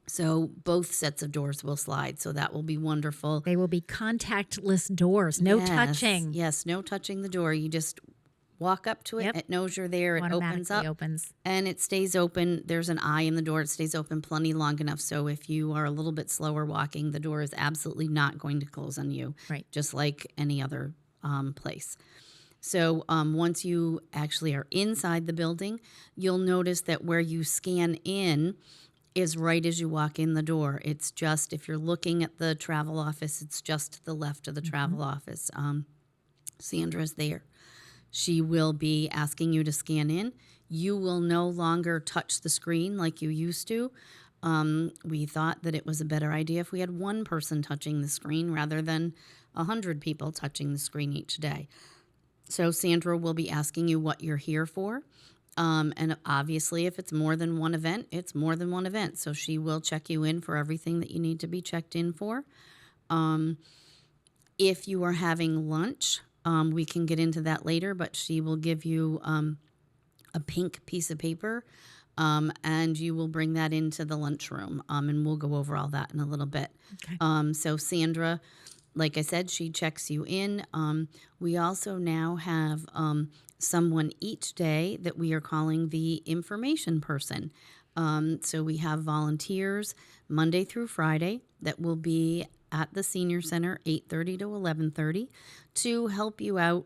So both sets of doors will slide, so that will be wonderful. They will be contactless doors, no touching. Yes, no touching the door. You just walk up to it, it knows you're there, it opens up, and it stays open. There's an eye in the door. It stays open plenty long enough, so if you are a little bit slower walking, the door is absolutely not going to close on you, right? Just like any other place. So once you actually are inside the building, you'll notice that where you scan in is right as you walk in the door. It's just, if you're looking at the travel office, it's just to the left of the travel office. Sandra's there. She will be asking you to scan in. You will no longer touch the screen like you used to. We thought that it was a better idea if we had one person touching the screen rather than 100 people touching the screen each day. So Sandra will be asking you what you're here for. And obviously, if it's more than one event, it's more than one event. So she will check you in for everything that you need to be checked in for. If you are having lunch, we can get into that later, but she will give you a pink piece of paper, and you will bring that into the lunchroom, and we'll go over all that in a little bit. Okay. So Sandra, like I said, she checks you in. We also now have someone each day that we are calling the information person. So we have volunteers Monday through Friday that will be at the senior center 8:30 to 11:30 to help you out.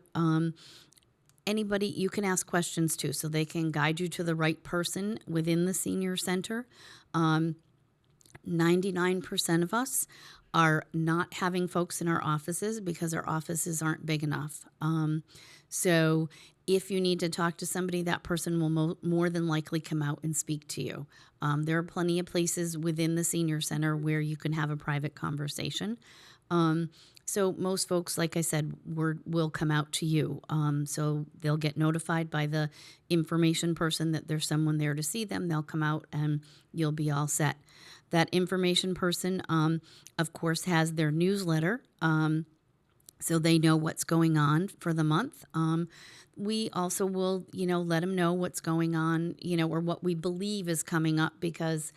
Anybody, you can ask questions to, so they can guide you to the right person within the senior center. 99% of us are not having folks in our offices because our offices aren't big enough. So if you need to talk to somebody, that person will more than likely come out and speak to you. There are plenty of places within the senior center where you can have a private conversation. So most folks, like I said, will come out to you. So they'll get notified by the information person that there's someone there to see them. They'll come out and you'll be all set. That information person, of course, has their newsletter, so they know what's going on for the month. We also will, let them know what's going on, or what we believe is coming up, because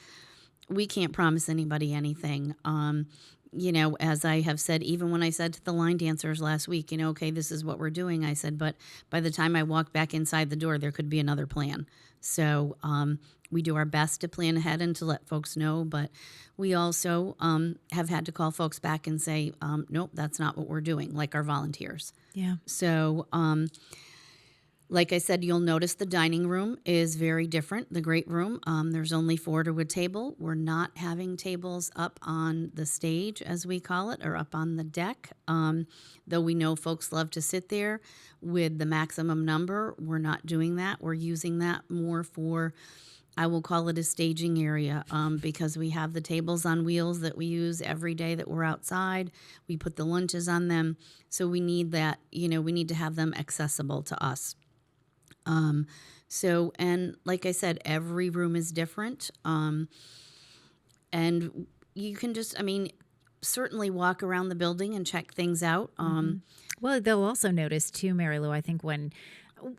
we can't promise anybody anything. As I have said, even when I said to the line dancers last week, okay, this is what we're doing, I said, but by the time I walk back inside the door, there could be another plan. So we do our best to plan ahead and to let folks know, but we also have had to call folks back and say, nope, that's not what we're doing, like our volunteers. Yeah. So, like I said, you'll notice the dining room is very different, the great room. There's only 4 to a table. We're not having tables up on the stage, as we call it, or up on the deck. Though we know folks love to sit there with the maximum number, we're not doing that. We're using that more for, I will call it a staging area, because we have the tables on wheels that we use every day that we're outside. We put the lunches on them. So we need that, we need to have them accessible to us. And like I said, every room is different. And you can just, certainly walk around the building and check things out. Well, they'll also notice too, Mary Lou, I think when,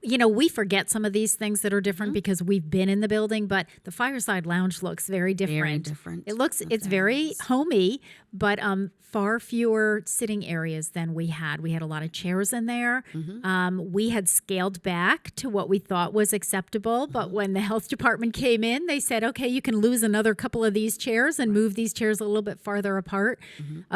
we forget some of these things that are different because we've been in the building, but the Fireside Lounge looks very different. Very different. It's very homey, but far fewer sitting areas than we had. We had a lot of chairs in there. We had scaled back to what we thought was acceptable, but when the health department came in, they said, okay, you can lose another couple of these chairs and move these chairs a little bit farther apart.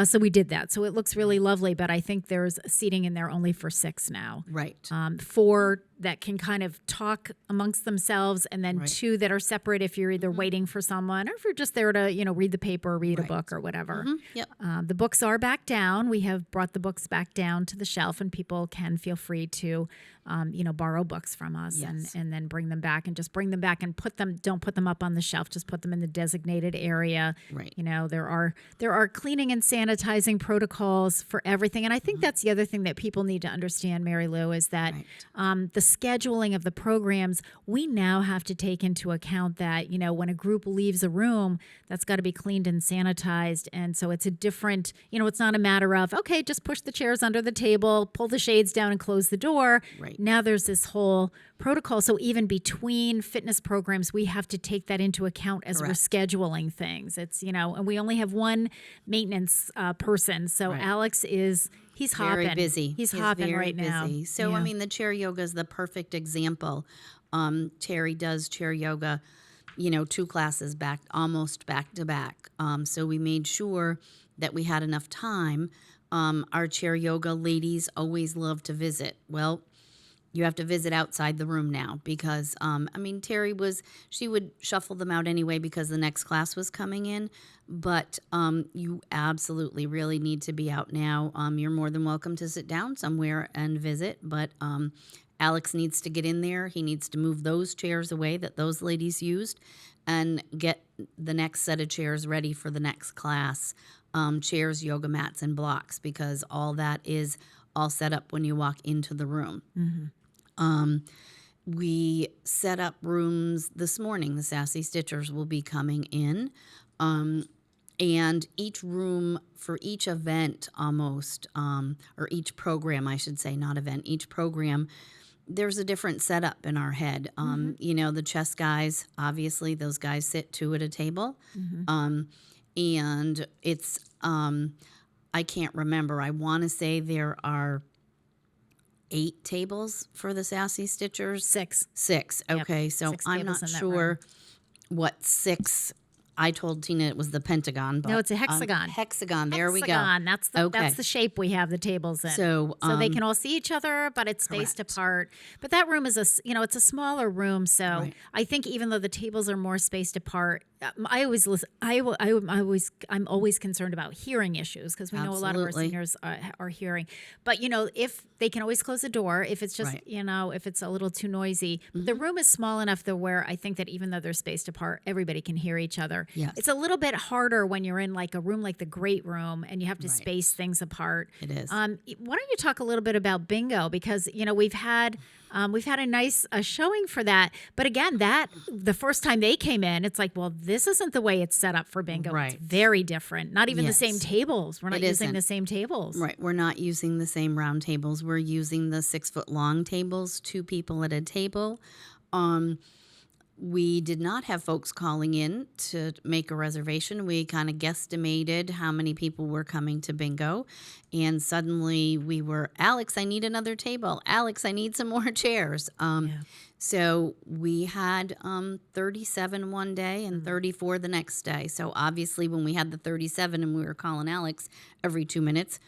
So we did that. So it looks really lovely, but I think there's seating in there only for 6 now. Right. 4 that can kind of talk amongst themselves, and then 2 that are separate if you're either waiting for someone or if you're just there to, read the paper or read a book or whatever. Yep. The books are back down. We have brought the books back down to the shelf, and people can feel free to, borrow books from us and then bring them back, and just bring them back and don't put them up on the shelf. Just put them in the designated area. Right. There are cleaning and sanitizing protocols for everything. And I think that's the other thing that people need to understand, Mary Lou, is that the scheduling of the programs, we now have to take into account that, when a group leaves a room, that's got to be cleaned and sanitized. And so it's a different, it's not a matter of, okay, just push the chairs under the table, pull the shades down and close the door. Right. Now there's this whole protocol. So even between fitness programs, we have to take that into account as we're scheduling things. It's, and we only have one maintenance person. So Alex he's very hopping. He's hopping very right now. busy. So, the chair yoga is the perfect example. Terry does chair yoga, 2 classes almost back to back. So we made sure that we had enough time. Our chair yoga ladies always love to visit. Well, you have to visit outside the room now because, Terry she would shuffle them out anyway because the next class was coming in. But you absolutely really need to be out now. You're more than welcome to sit down somewhere and visit. But Alex needs to get in there. He needs to move those chairs away that those ladies used and get the next set of chairs ready for the next class. Chairs, yoga mats, and blocks, because all that is all set up when you walk into the room. We set up rooms this morning. The Sassy Stitchers will be coming in. And each room for each event almost, or each program, I should say, not event, each program, there's a different setup in our head. The chess guys, obviously, those guys sit 2 at a table. And it's, I can't remember. I want to say there are 8 tables for the Sassy Stitchers. 6. Okay, Yep. so 6 I'm tables not in that sure room. What 6. I told Tina it was the pentagon. But, No, it's a hexagon. Hexagon. There we go. That's the shape we have the tables in. So they can all see each other, but it's spaced apart. But that room is it's a smaller room. So I think even though the tables are more spaced apart, I always listen. I'm always concerned about hearing issues because we know a lot of our seniors are hearing. But if they can always close the door if it's just if it's a little too noisy. The room is small enough though where I think that even though they're spaced apart, everybody can hear each other. Yes. It's a little bit harder when you're in like a room like the great room and you have to space things apart. It is. Why don't you talk a little bit about bingo, because we've had a nice showing for that. But again, the first time they came in, it's like, well, this isn't the way it's set up for bingo. Right. It's very different. Not even the same tables. We're not using the same tables. Right. We're not using the same round tables. We're using the 6-foot long tables, 2 people at a table. we did not have folks calling in to make a reservation. We kind of guesstimated how many people were coming to bingo. And suddenly we were, Alex, I need another table. Alex, I need some more chairs. So we had 37 one day and 34 the next day. So obviously when we had the 37 and we were calling Alex every 2 minutes,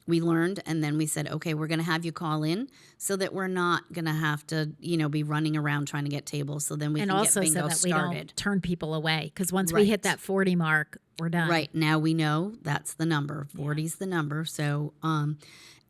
we learned, and then we said, okay, we're going to have you call in so that we're not going to have to, be running around trying to get tables. So then we can get bingo so that started. we don't turn people away, because once we hit that 40 mark, we're done. Right. Now we know that's the number. 40's the number. So,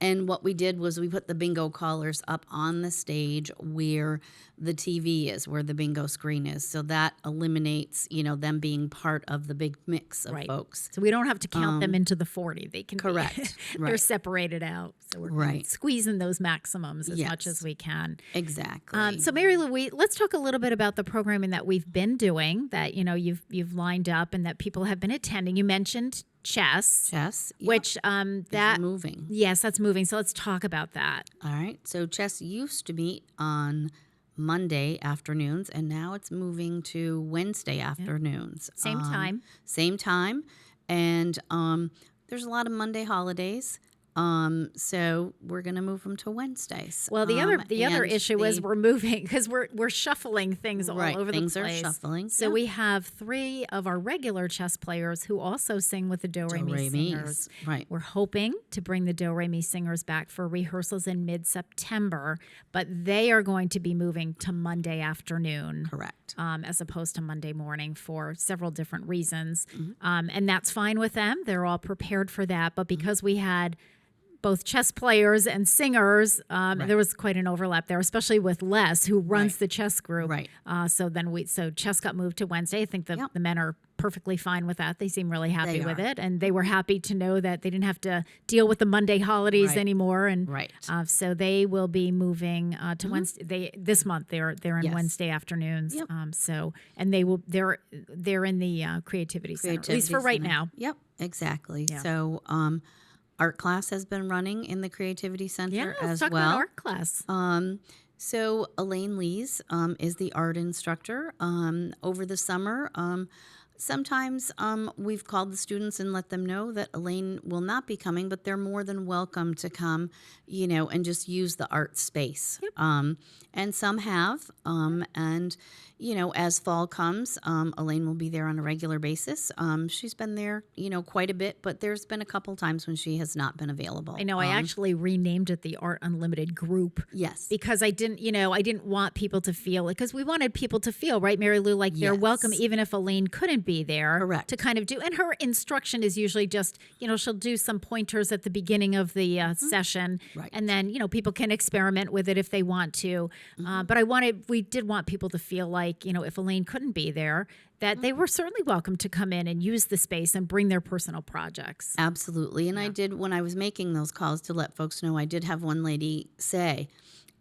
and what we did was we put the bingo callers up on the stage where the TV is, where the bingo screen is. So that eliminates, them being part of the big mix of folks. So we don't have to count them into the 40. They can correct. They're separated out. So we're squeezing those maximums as much as we can. Exactly. So Mary Lou, let's talk a little bit about the programming that we've been doing that, you've lined up and that people have been attending. You mentioned chess, which that moving. Yes, that's moving. So let's talk about that. All right. So chess used to meet on Monday afternoons, and now it's moving to Wednesday afternoons. Same time. Same time. And there's a lot of Monday holidays. So we're going to move them to Wednesdays. Well, the other issue is we're moving because we're shuffling things all over the place. Things are shuffling. So we have 3 of our regular chess players who also sing with the Do-Re-Mi singers. Right. We're hoping to bring the Do-Re-Mi singers back for rehearsals in mid-September, but they are going to be moving to Monday afternoon. Correct. As opposed to Monday morning for several different reasons. And that's fine with them. They're all prepared for that. But because we had both chess players and singers, there was quite an overlap there, especially with Les, who runs the chess group. Right. So chess got moved to Wednesday. I think the men are perfectly fine with that. They seem really happy with it, and they were happy to know that they didn't have to deal with the Monday holidays anymore. And so they will be moving to Wednesday. This month they're in Wednesday afternoons. Yep. They're in the creativity center, at least for right now. Yep, exactly. Yeah. So art class has been running in the creativity center let's as talk well. About art class. So Elaine Lees is the art instructor. Over the summer, sometimes we've called the students and let them know that Elaine will not be coming, but they're more than welcome to come, and just use the art space. Yep. And some have. And, as fall comes, Elaine will be there on a regular basis. She's been there, quite a bit, but there's been a couple times when she has not been available. I know. I actually renamed it the Art Unlimited Group. Yes. Because I didn't want people to feel, because we wanted people to feel, right, Mary Lou, like they're welcome, even if Elaine couldn't be there. Correct. To kind of do, and her instruction is usually just, she'll do some pointers at the beginning of the session. Right. And then, people can experiment with it if they want to. But we did want people to feel like, if Elaine couldn't be there, that they were certainly welcome to come in and use the space and bring their personal projects. Absolutely. And I did, when I was making those calls to let folks know, I did have one lady say,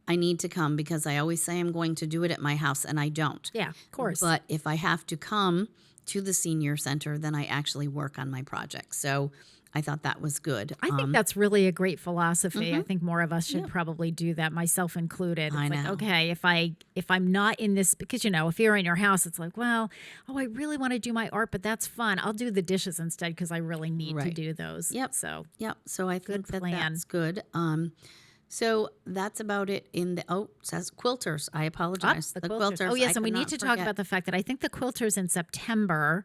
I need to come because I always say I'm going to do it at my house, and I don't. Yeah, of course. But if I have to come to the senior center, then I actually work on my project. So I thought that was good. I think that's really a great philosophy. I think more of us should probably do that, myself included. It's I like, know. okay, if I'm not in this, because if you're in your house, it's like, well, I really want to do my art, but that's fun. I'll do the dishes instead because I really need to do those. Yep. So So I think that plan. that's good. So that's about it in the, it says quilters. I apologize. The quilters. Oh, yes, and we need to talk about the fact that I think the quilters in September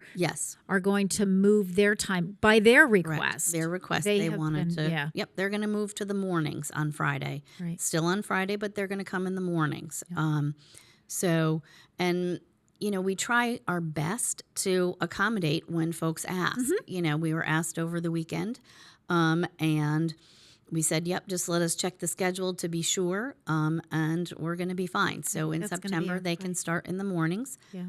are going to move their time by their request. Correct. Their request. They They have wanted been- to. yeah. Yep, they're going to move to the mornings on Friday. Right. Still on Friday, but they're going to come in the mornings. We try our best to accommodate when folks ask. We were asked over the weekend, and we said, yep, just let us check the schedule to be sure, and we're going to be fine. So in That's gonna be September, they can start in the mornings. Yeah.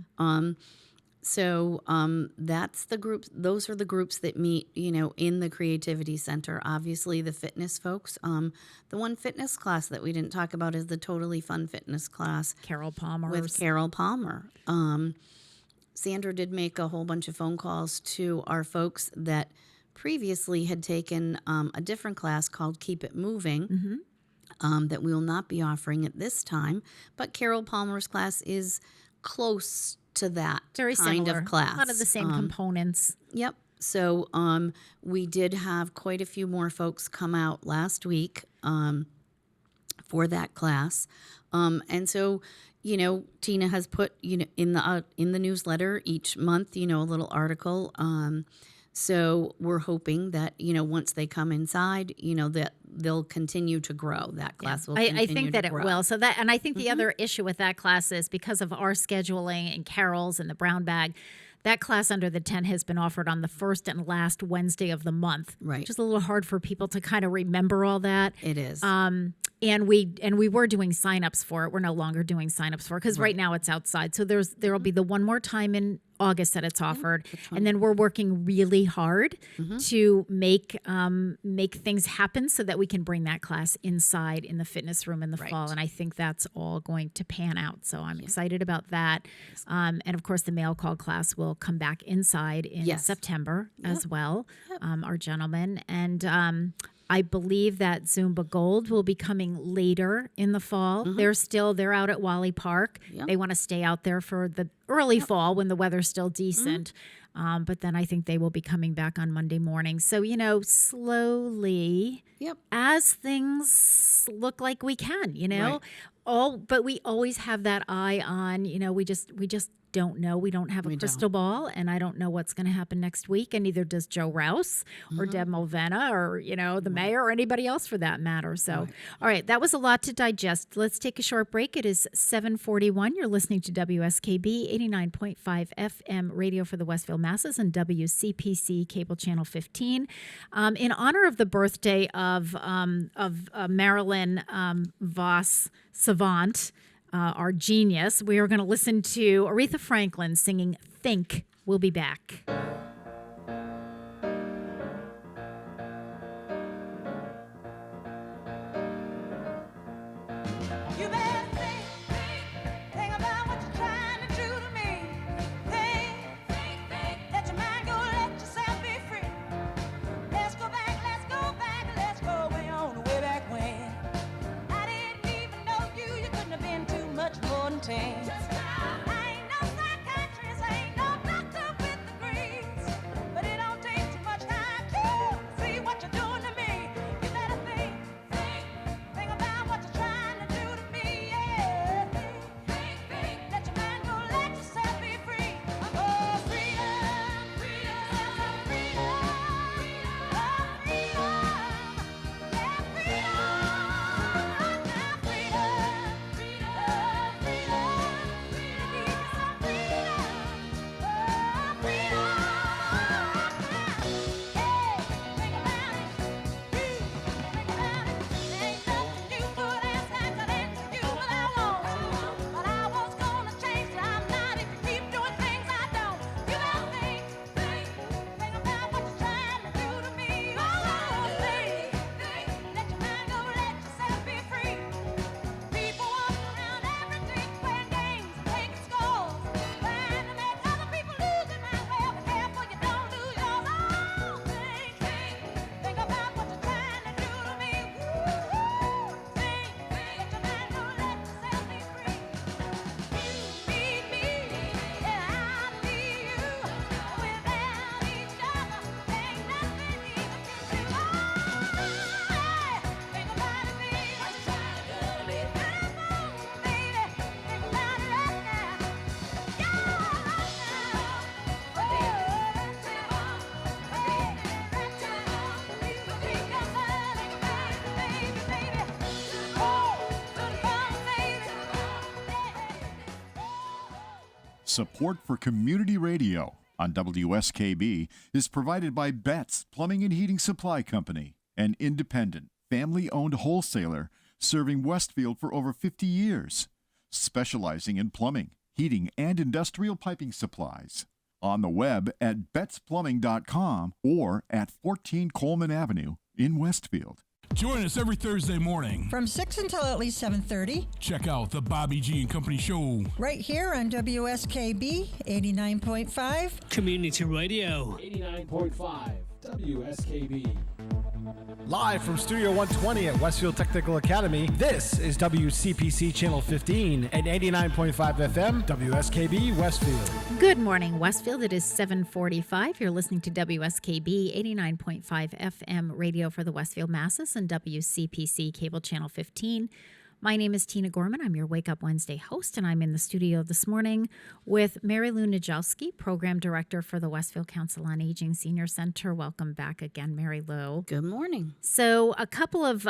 That's the group. Those are the groups that meet, in the Creativity Center. Obviously, the fitness folks. The one fitness class that we didn't talk about is the Totally Fun Fitness class. Carol Palmer. With Carol Palmer. Sandra did make a whole bunch of phone calls to our folks that previously had taken a different class called Keep It Moving, that we will not be offering at this time. But Carol Palmer's class is close to that Very kind similar. of class. A lot of the same components. Yep. So we did have quite a few more folks come out last week for that class. And so, Tina has put, in the newsletter each month, a little article. So we're hoping that, once they come inside, that they'll continue to grow. That class will continue I think that to grow. it will. So that, and I think the other issue with that class is because of our scheduling and Carol's and the brown bag, that class under the tent has been offered on the first and last Wednesday of the month. Right. Which is a little hard for people to kind of remember all that. It is. And we were doing signups for it. We're no longer doing signups for it because right now it's outside. So there'll be the one more time in August that it's offered, and then we're working really hard to make things happen so that we can bring that class inside in the fitness room in the fall. And I think that's all going to pan out. So I'm excited about that. And of course, the mail call class will come back inside in September as well. Our gentlemen and. I believe that Zumba Gold will be coming later in the fall. They're out at Wally Park. They want to stay out there for the early fall when the weather's still decent. But then I think they will be coming back on Monday morning. So, slowly, as things look like we can, but we always have that eye on, we just don't know. We don't have a crystal ball, and I don't know what's going to happen next week, and neither does Joe Rouse or Deb Mulvena or, the mayor or anybody else for that matter. So, all right, that was a lot to digest. Let's take a short break. It is 7:41. You're listening to WSKB 89.5 FM radio for the Westfield masses and WCPC cable channel 15. In honor of the birthday of Marilyn Voss Savant, our genius, we are going to listen to Aretha Franklin singing Think. We'll be back. Support for community radio on WSKB is provided by Betts Plumbing and Heating Supply Company, an independent, family-owned wholesaler serving Westfield for over 50 years, specializing in plumbing, heating, and industrial piping supplies. On the web at bettsplumbing.com or at 14 Coleman Avenue in Westfield. Join us every Thursday morning from 6 until at least 7:30. Check out the Bobby G and Company Show right here on WSKB 89.5 Community Radio. 89.5 WSKB. Live from Studio 120 at Westfield Technical Academy, this is WCPC Channel 15 and 89.5 FM, WSKB Westfield. Good morning, Westfield. It is 7:45. You're listening to WSKB 89.5 FM radio for the Westfield Masses and WCPC Cable Channel 15. My name is Tina Gorman. I'm your Wake Up Wednesday host, and I'm in the studio this morning with Mary Lou Najowski, Program Director for the Westfield Council on Aging Senior Center. Welcome back again, Mary Lou. Good morning. So a couple of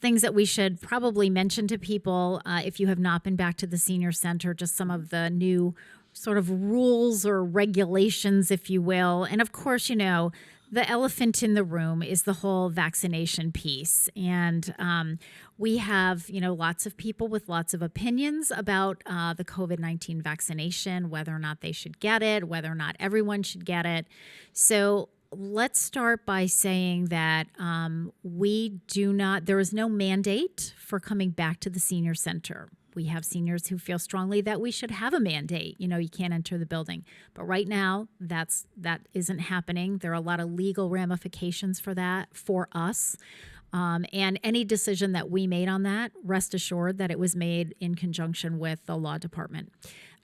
things that we should probably mention to people if you have not been back to the Senior Center, just some of the new sort of rules or regulations, if you will. And of course, you know, the elephant in the room is the whole vaccination piece. And we have, you know, lots of people with lots of opinions about the COVID-19 vaccination, whether or not they should get it, whether or not everyone should get it. So let's start by saying that there is no mandate for coming back to the senior center. We have seniors who feel strongly that we should have a mandate. You know, you can't enter the building. But right now, that isn't happening. There are a lot of legal ramifications for that for us. And any decision that we made on that, rest assured that it was made in conjunction with the law department.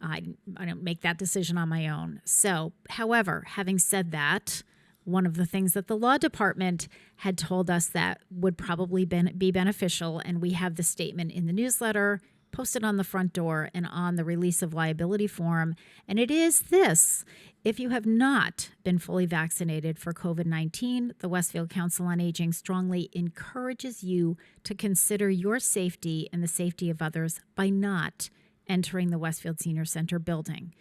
I don't make that decision on my own. So, however, having said that, one of the things that the law department had told us that would probably be beneficial, and we have the statement in the newsletter, posted on the front door and on the release of liability form. And it is this: if you have not been fully vaccinated for COVID-19, the Westfield Council on Aging strongly encourages you to consider your safety and the safety of others by not entering the Westfield Senior Center building.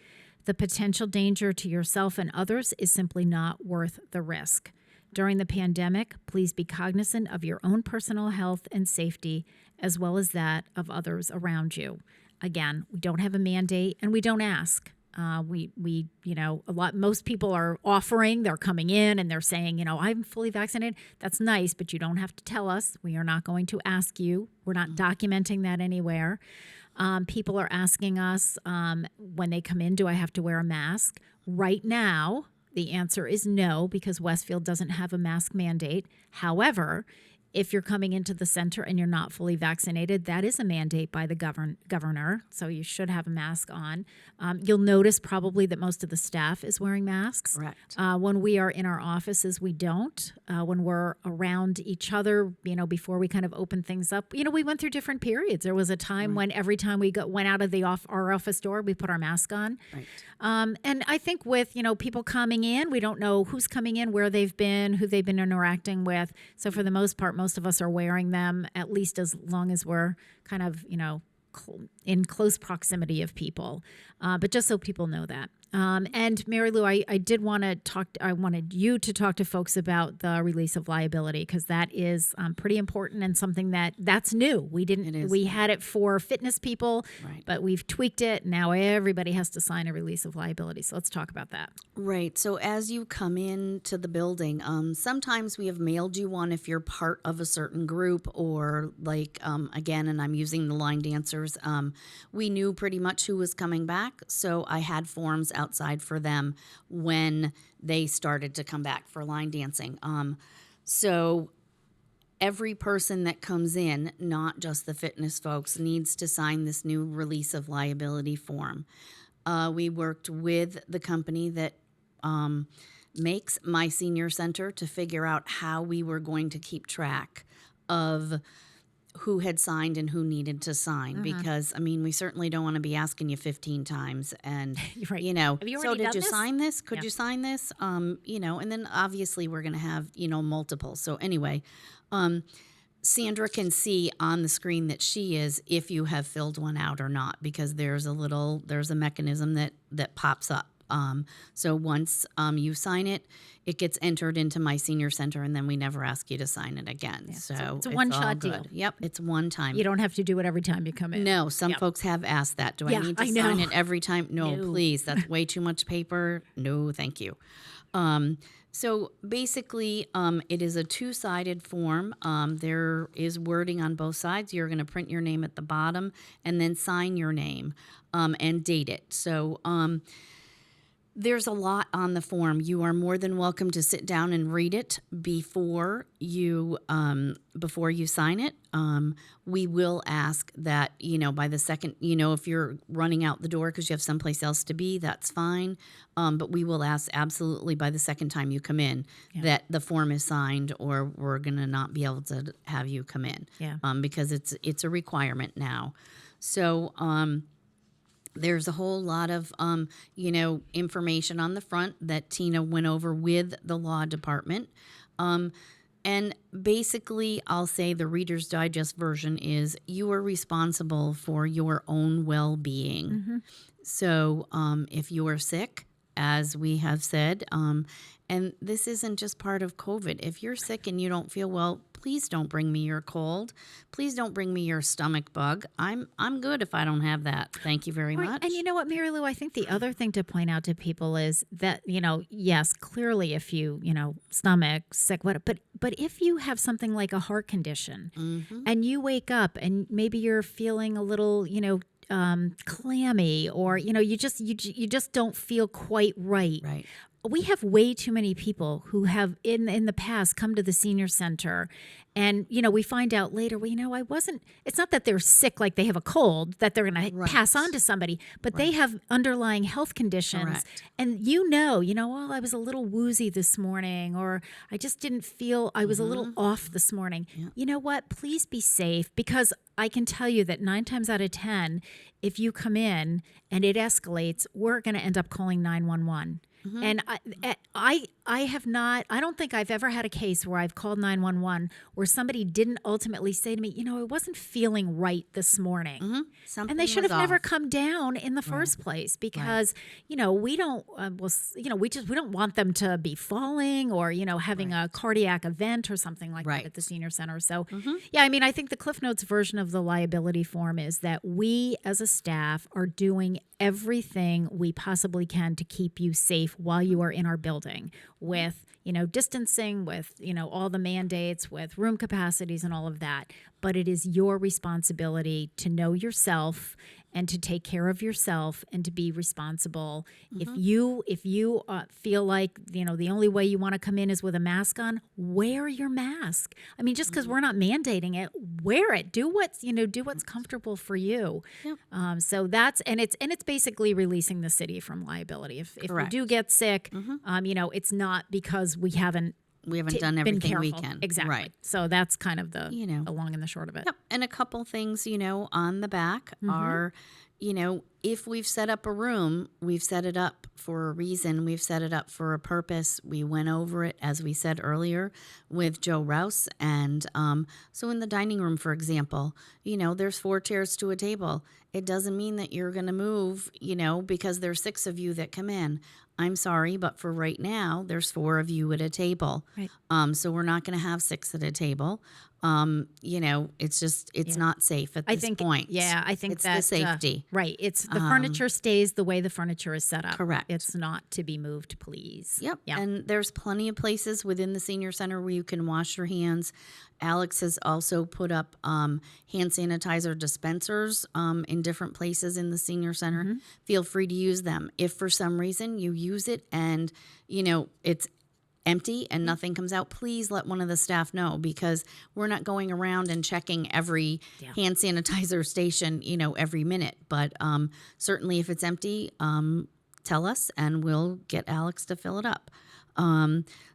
The potential danger to yourself and others is simply not worth the risk. During the pandemic, please be cognizant of your own personal health and safety, as well as that of others around you. Again, we don't have a mandate and we don't ask. Most people are offering, they're coming in and they're saying, you know, I'm fully vaccinated. That's nice, but you don't have to tell us. We are not going to ask you. We're not documenting that anywhere. People are asking us when they come in, do I have to wear a mask? Right now, the answer is no, because Westfield doesn't have a mask mandate. However, if you're coming into the center and you're not fully vaccinated, that is a mandate by the governor, so you should have a mask on. You'll notice probably that most of the staff is wearing masks. Correct. When we are in our offices, we don't. When we're around each other, you know, before we kind of open things up, you know, we went through different periods. There was a time when every time we went out of our office door, we put our mask on. Right. And I think with, you know, people coming in, we don't know who's coming in, where they've been, who they've been interacting with. So for the most part, most of us are wearing them, at least as long as we're kind of, you know, in close proximity of people. But just so people know that. And Mary Lou, I wanted you to talk to folks about the release of liability, because that is pretty important and something that's new. We had it for fitness people, right, but we've tweaked it. Now everybody has to sign a release of liability. So let's talk about that. Right. So as you come into the building, sometimes we have mailed you one if you're part of a certain group, or like, again, and I'm using the line dancers, we knew pretty much who was coming back. So I had forms outside for them when they started to come back for line dancing. So every person that comes in, not just the fitness folks, needs to sign this new release of liability form. We worked with the company that makes My Senior Center to figure out how we were going to keep track of who had signed and who needed to sign, because, I mean, we certainly don't want to be asking you 15 times and, right. you know, have you so did you this? sign this? Could you sign this? You know, and then obviously we're going to have, you know, multiple. So anyway, Sandra can see on the screen that she is, if you have filled one out or not, because there's a mechanism that pops up. So once you sign it, it gets entered into My Senior Center, and then we never ask you to sign it again. Yeah, so it's a one-shot deal. deal. Yep, it's one time. You don't have to do it every time you come in. No, some folks have asked that. Do I need to sign it every time? No, please. That's way too much paper. No, thank you. So basically, it is a two-sided form. There is wording on both sides. You're going to print your name at the bottom and then sign your name and date it. So There's a lot on the form. You are more than welcome to sit down and read it before you sign it. We will ask that, by the second, if you're running out the door because you have someplace else to be, that's fine. But we will ask absolutely by the second time you come in that the form is signed, or we're going to not be able to have you come in. Yeah. Because it's a requirement now. So, there's a whole lot of, information on the front that Tina went over with the law department. And basically, I'll say the Reader's Digest version is you are responsible for your own well-being. Mm-hmm. So if you are sick, as we have said, and this isn't just part of COVID. If you're sick and you don't feel well, please don't bring me your cold. Please don't bring me your stomach bug. I'm good if I don't have that. Thank you very much. And you know what, Mary Lou, I think the other thing to point out to people is that, yes, clearly if you, stomach, sick, what, but if you have something like a heart condition and you wake up and maybe you're feeling a little, clammy, or, you just don't feel quite right. Right. We have way too many people who have in the past come to the senior center, and we find out later, it's not that they're sick, like they have a cold that they're going to pass on to somebody, but they have underlying health conditions. Correct. And well, I was a little woozy this morning, or I just didn't feel, I was a little off this morning. Yeah. You know what? Please be safe, because I can tell you that 9 times out of 10, if you come in and it escalates, we're going to end up calling 911. And I don't think I've ever had a case where I've called 911 where somebody didn't ultimately say to me, I wasn't feeling right this morning. And they should have never come down in the first place, because, we don't, we don't want them to be falling or, having a cardiac event or something like that at the senior center. So, I think the Cliff Notes version of the liability form is that we as a staff are doing everything we possibly can to keep you safe while you are in our building, with distancing, with all the mandates, with room capacities and all of that. But it is your responsibility to know yourself and to take care of yourself and to be responsible. If you feel like the only way you want to come in is with a mask on, wear your mask. I mean, just because we're not mandating it, wear it. Do what's comfortable for you. Yep. So that's it's basically releasing the city from liability. If we do get sick, it's not because we haven't done everything we can. Exactly. Right. So that's kind of the long and the short of it. Yep. And a couple things, on the back are, if we've set up a room, we've set it up for a reason. We've set it up for a purpose. We went over it, as we said earlier, with Joe Rouse. And so in the dining room, for example, there's 4 chairs to a table. It doesn't mean that you're going to move, because there's 6 of you that come in. I'm sorry, but for right now, there's 4 of you at a table. Right. So we're not going to have 6 at a table. It's not safe at this point. Yeah, I think it's that's the safety. Right. It's the furniture stays the way the furniture is set up. Correct. It's not to be moved, please. Yep. And there's plenty of places within the senior center where you can wash your hands. Alex has also put up hand sanitizer dispensers in different places in the senior center. Feel free to use them. If for some reason you use it and, it's empty and nothing comes out, please let one of the staff know, because we're not going around and checking every hand sanitizer station, every minute. But certainly if it's empty, tell us and we'll get Alex to fill it up.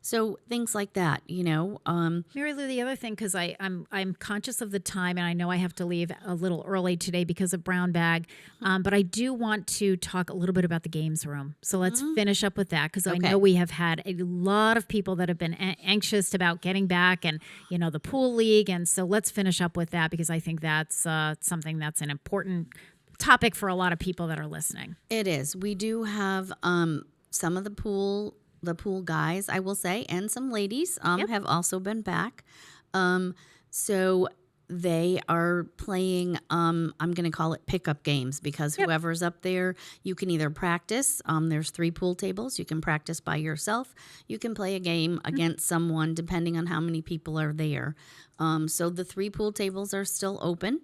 So things like that, Mary Lou, the other thing, because I'm conscious of the time, and I know I have to leave a little early today because of Brown Bag, but I do want to talk a little bit about the games room. So let's finish up with that, because I know we have had a lot of people that have been anxious about getting back, and the pool league, and so let's finish up with that, because I think that's something that's an important topic for a lot of people that are listening. It is. We do have some of the pool guys, I will say, and some ladies have also been back. So they are playing, I'm going to call it pickup games, because whoever's up there, you can either practice. There's 3 pool tables. You can practice by yourself. You can play a game against someone, depending on how many people are there. So the 3 pool tables are still open.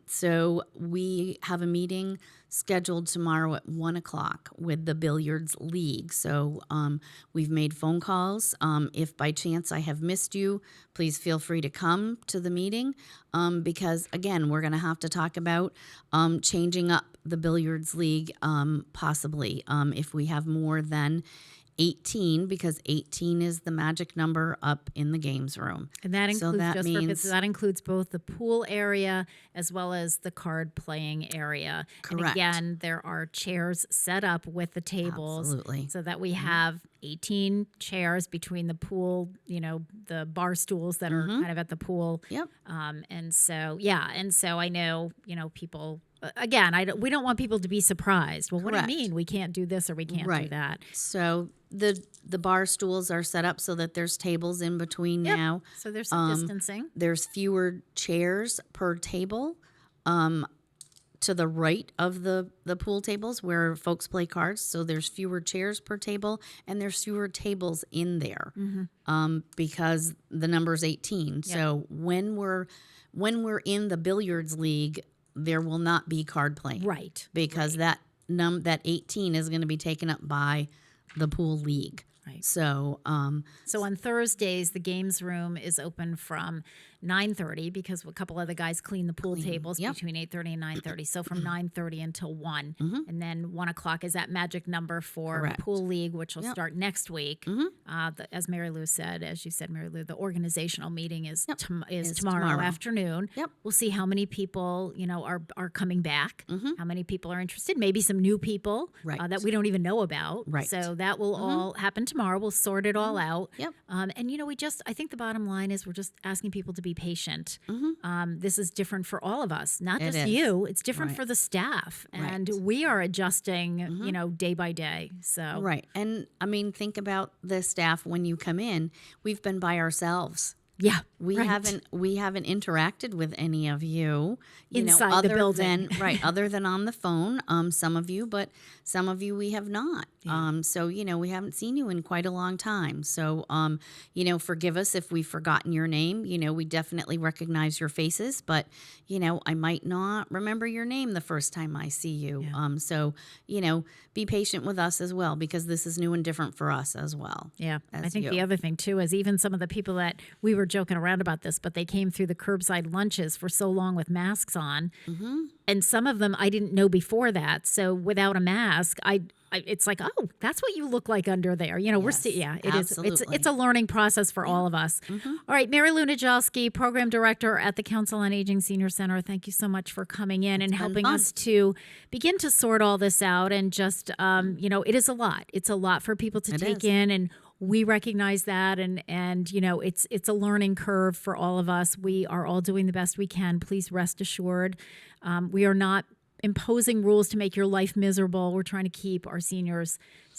So we have a meeting scheduled tomorrow at 1 o'clock with the Billiards League. So we've made phone calls. If by chance I have missed you, please feel free to come to the meeting because, again, we're going to have to talk about changing up the Billiards League possibly if we have more than 18, because 18 is the magic number up in the games room. And that includes, means that includes both the pool area as well as the card playing area. Correct. And again, there are chairs set up with the tables. Absolutely. So that we have 18 chairs between the pool, the bar stools that are kind of at the pool. Yep. And so I know, people. Again, we don't want people to be surprised. Well, what do you mean we can't do this or we can't do that? So the bar stools are set up so that there's tables in between now. So there's some distancing. There's fewer chairs per table to the right of the pool tables where folks play cards. So there's fewer chairs per table and there's fewer tables in there because the number's 18. Yep. So when we're in the Billiards League, there will not be card playing. Right. Because that 18 is going to be taken up by the pool league. Right. So on Thursdays, the games room is open from 9:30 because a couple of the guys clean the pool tables between 8:30 and 9:30. So from 9:30 until 1. And then 1 o'clock is that magic number for Pool League, which will start next week. As Mary Lou said, as you said, Mary Lou, the organizational meeting is tomorrow afternoon. Yep. We'll see how many people, are coming back, how many people are interested, maybe some new people that we don't even know about. Right. So that will all happen tomorrow. We'll sort it all out. Yep. And, I think the bottom line is we're just asking people to be patient. This is different for all of us, not just you. It's different for the staff. And we are adjusting, day by day. So Right. And think about the staff when you come in. We've been by ourselves. Yeah, we haven't interacted with any of you, inside the building, other than on the phone. Some of you, but some of you we have not. Yeah. So we haven't seen you in quite a long time. So forgive us if we've forgotten your name. We definitely recognize your faces, but I might not remember your name the first time I see you. Yeah. So be patient with us as well because this is new and different for us as well. Yeah, I think the other thing too is even some of the people that we were joking around about this, but they came through the curbside lunches for so long with masks on, and some of them I didn't know before that. So without a mask, it's like, oh, that's what you look like under there. It absolutely. is. It's a learning process for all of us. All right, Mary Lou Najalski, Program Director at the Council on Aging Senior Center. Thank you so much for coming in and helping us to begin to sort all this out. And just, it is a lot. It's a lot for people to take in, and we recognize that, and it's a learning curve for all of us. We are all doing the best we can. Please rest assured, we are not imposing rules to make your life miserable. We're trying to keep our seniors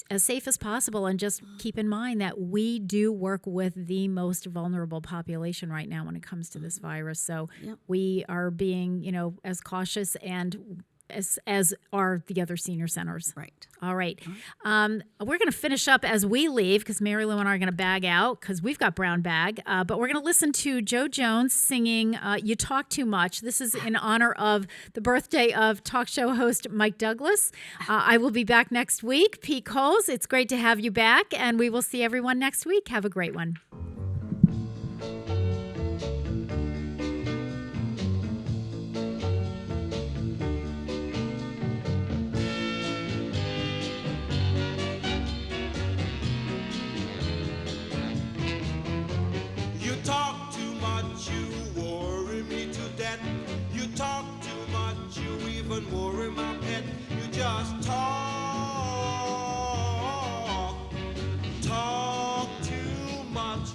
as safe as possible, and just keep in mind that we do work with the most vulnerable population right now when it comes to this virus. So we are being, as cautious and as are the other senior centers. Right. All right. We're going to finish up as we leave because Mary Lou and I are going to bag out because we've got brown bag. But we're going to listen to Joe Jones singing You Talk Too Much. This is in honor of the birthday of talk show host Mike Douglas. I will be back next week. Pete Coles, it's great to have you back, and we will see everyone next week. Have a great one. You talk too much, you worry me to death. You talk too much, you even worry my pet. You just talk too much.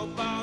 football.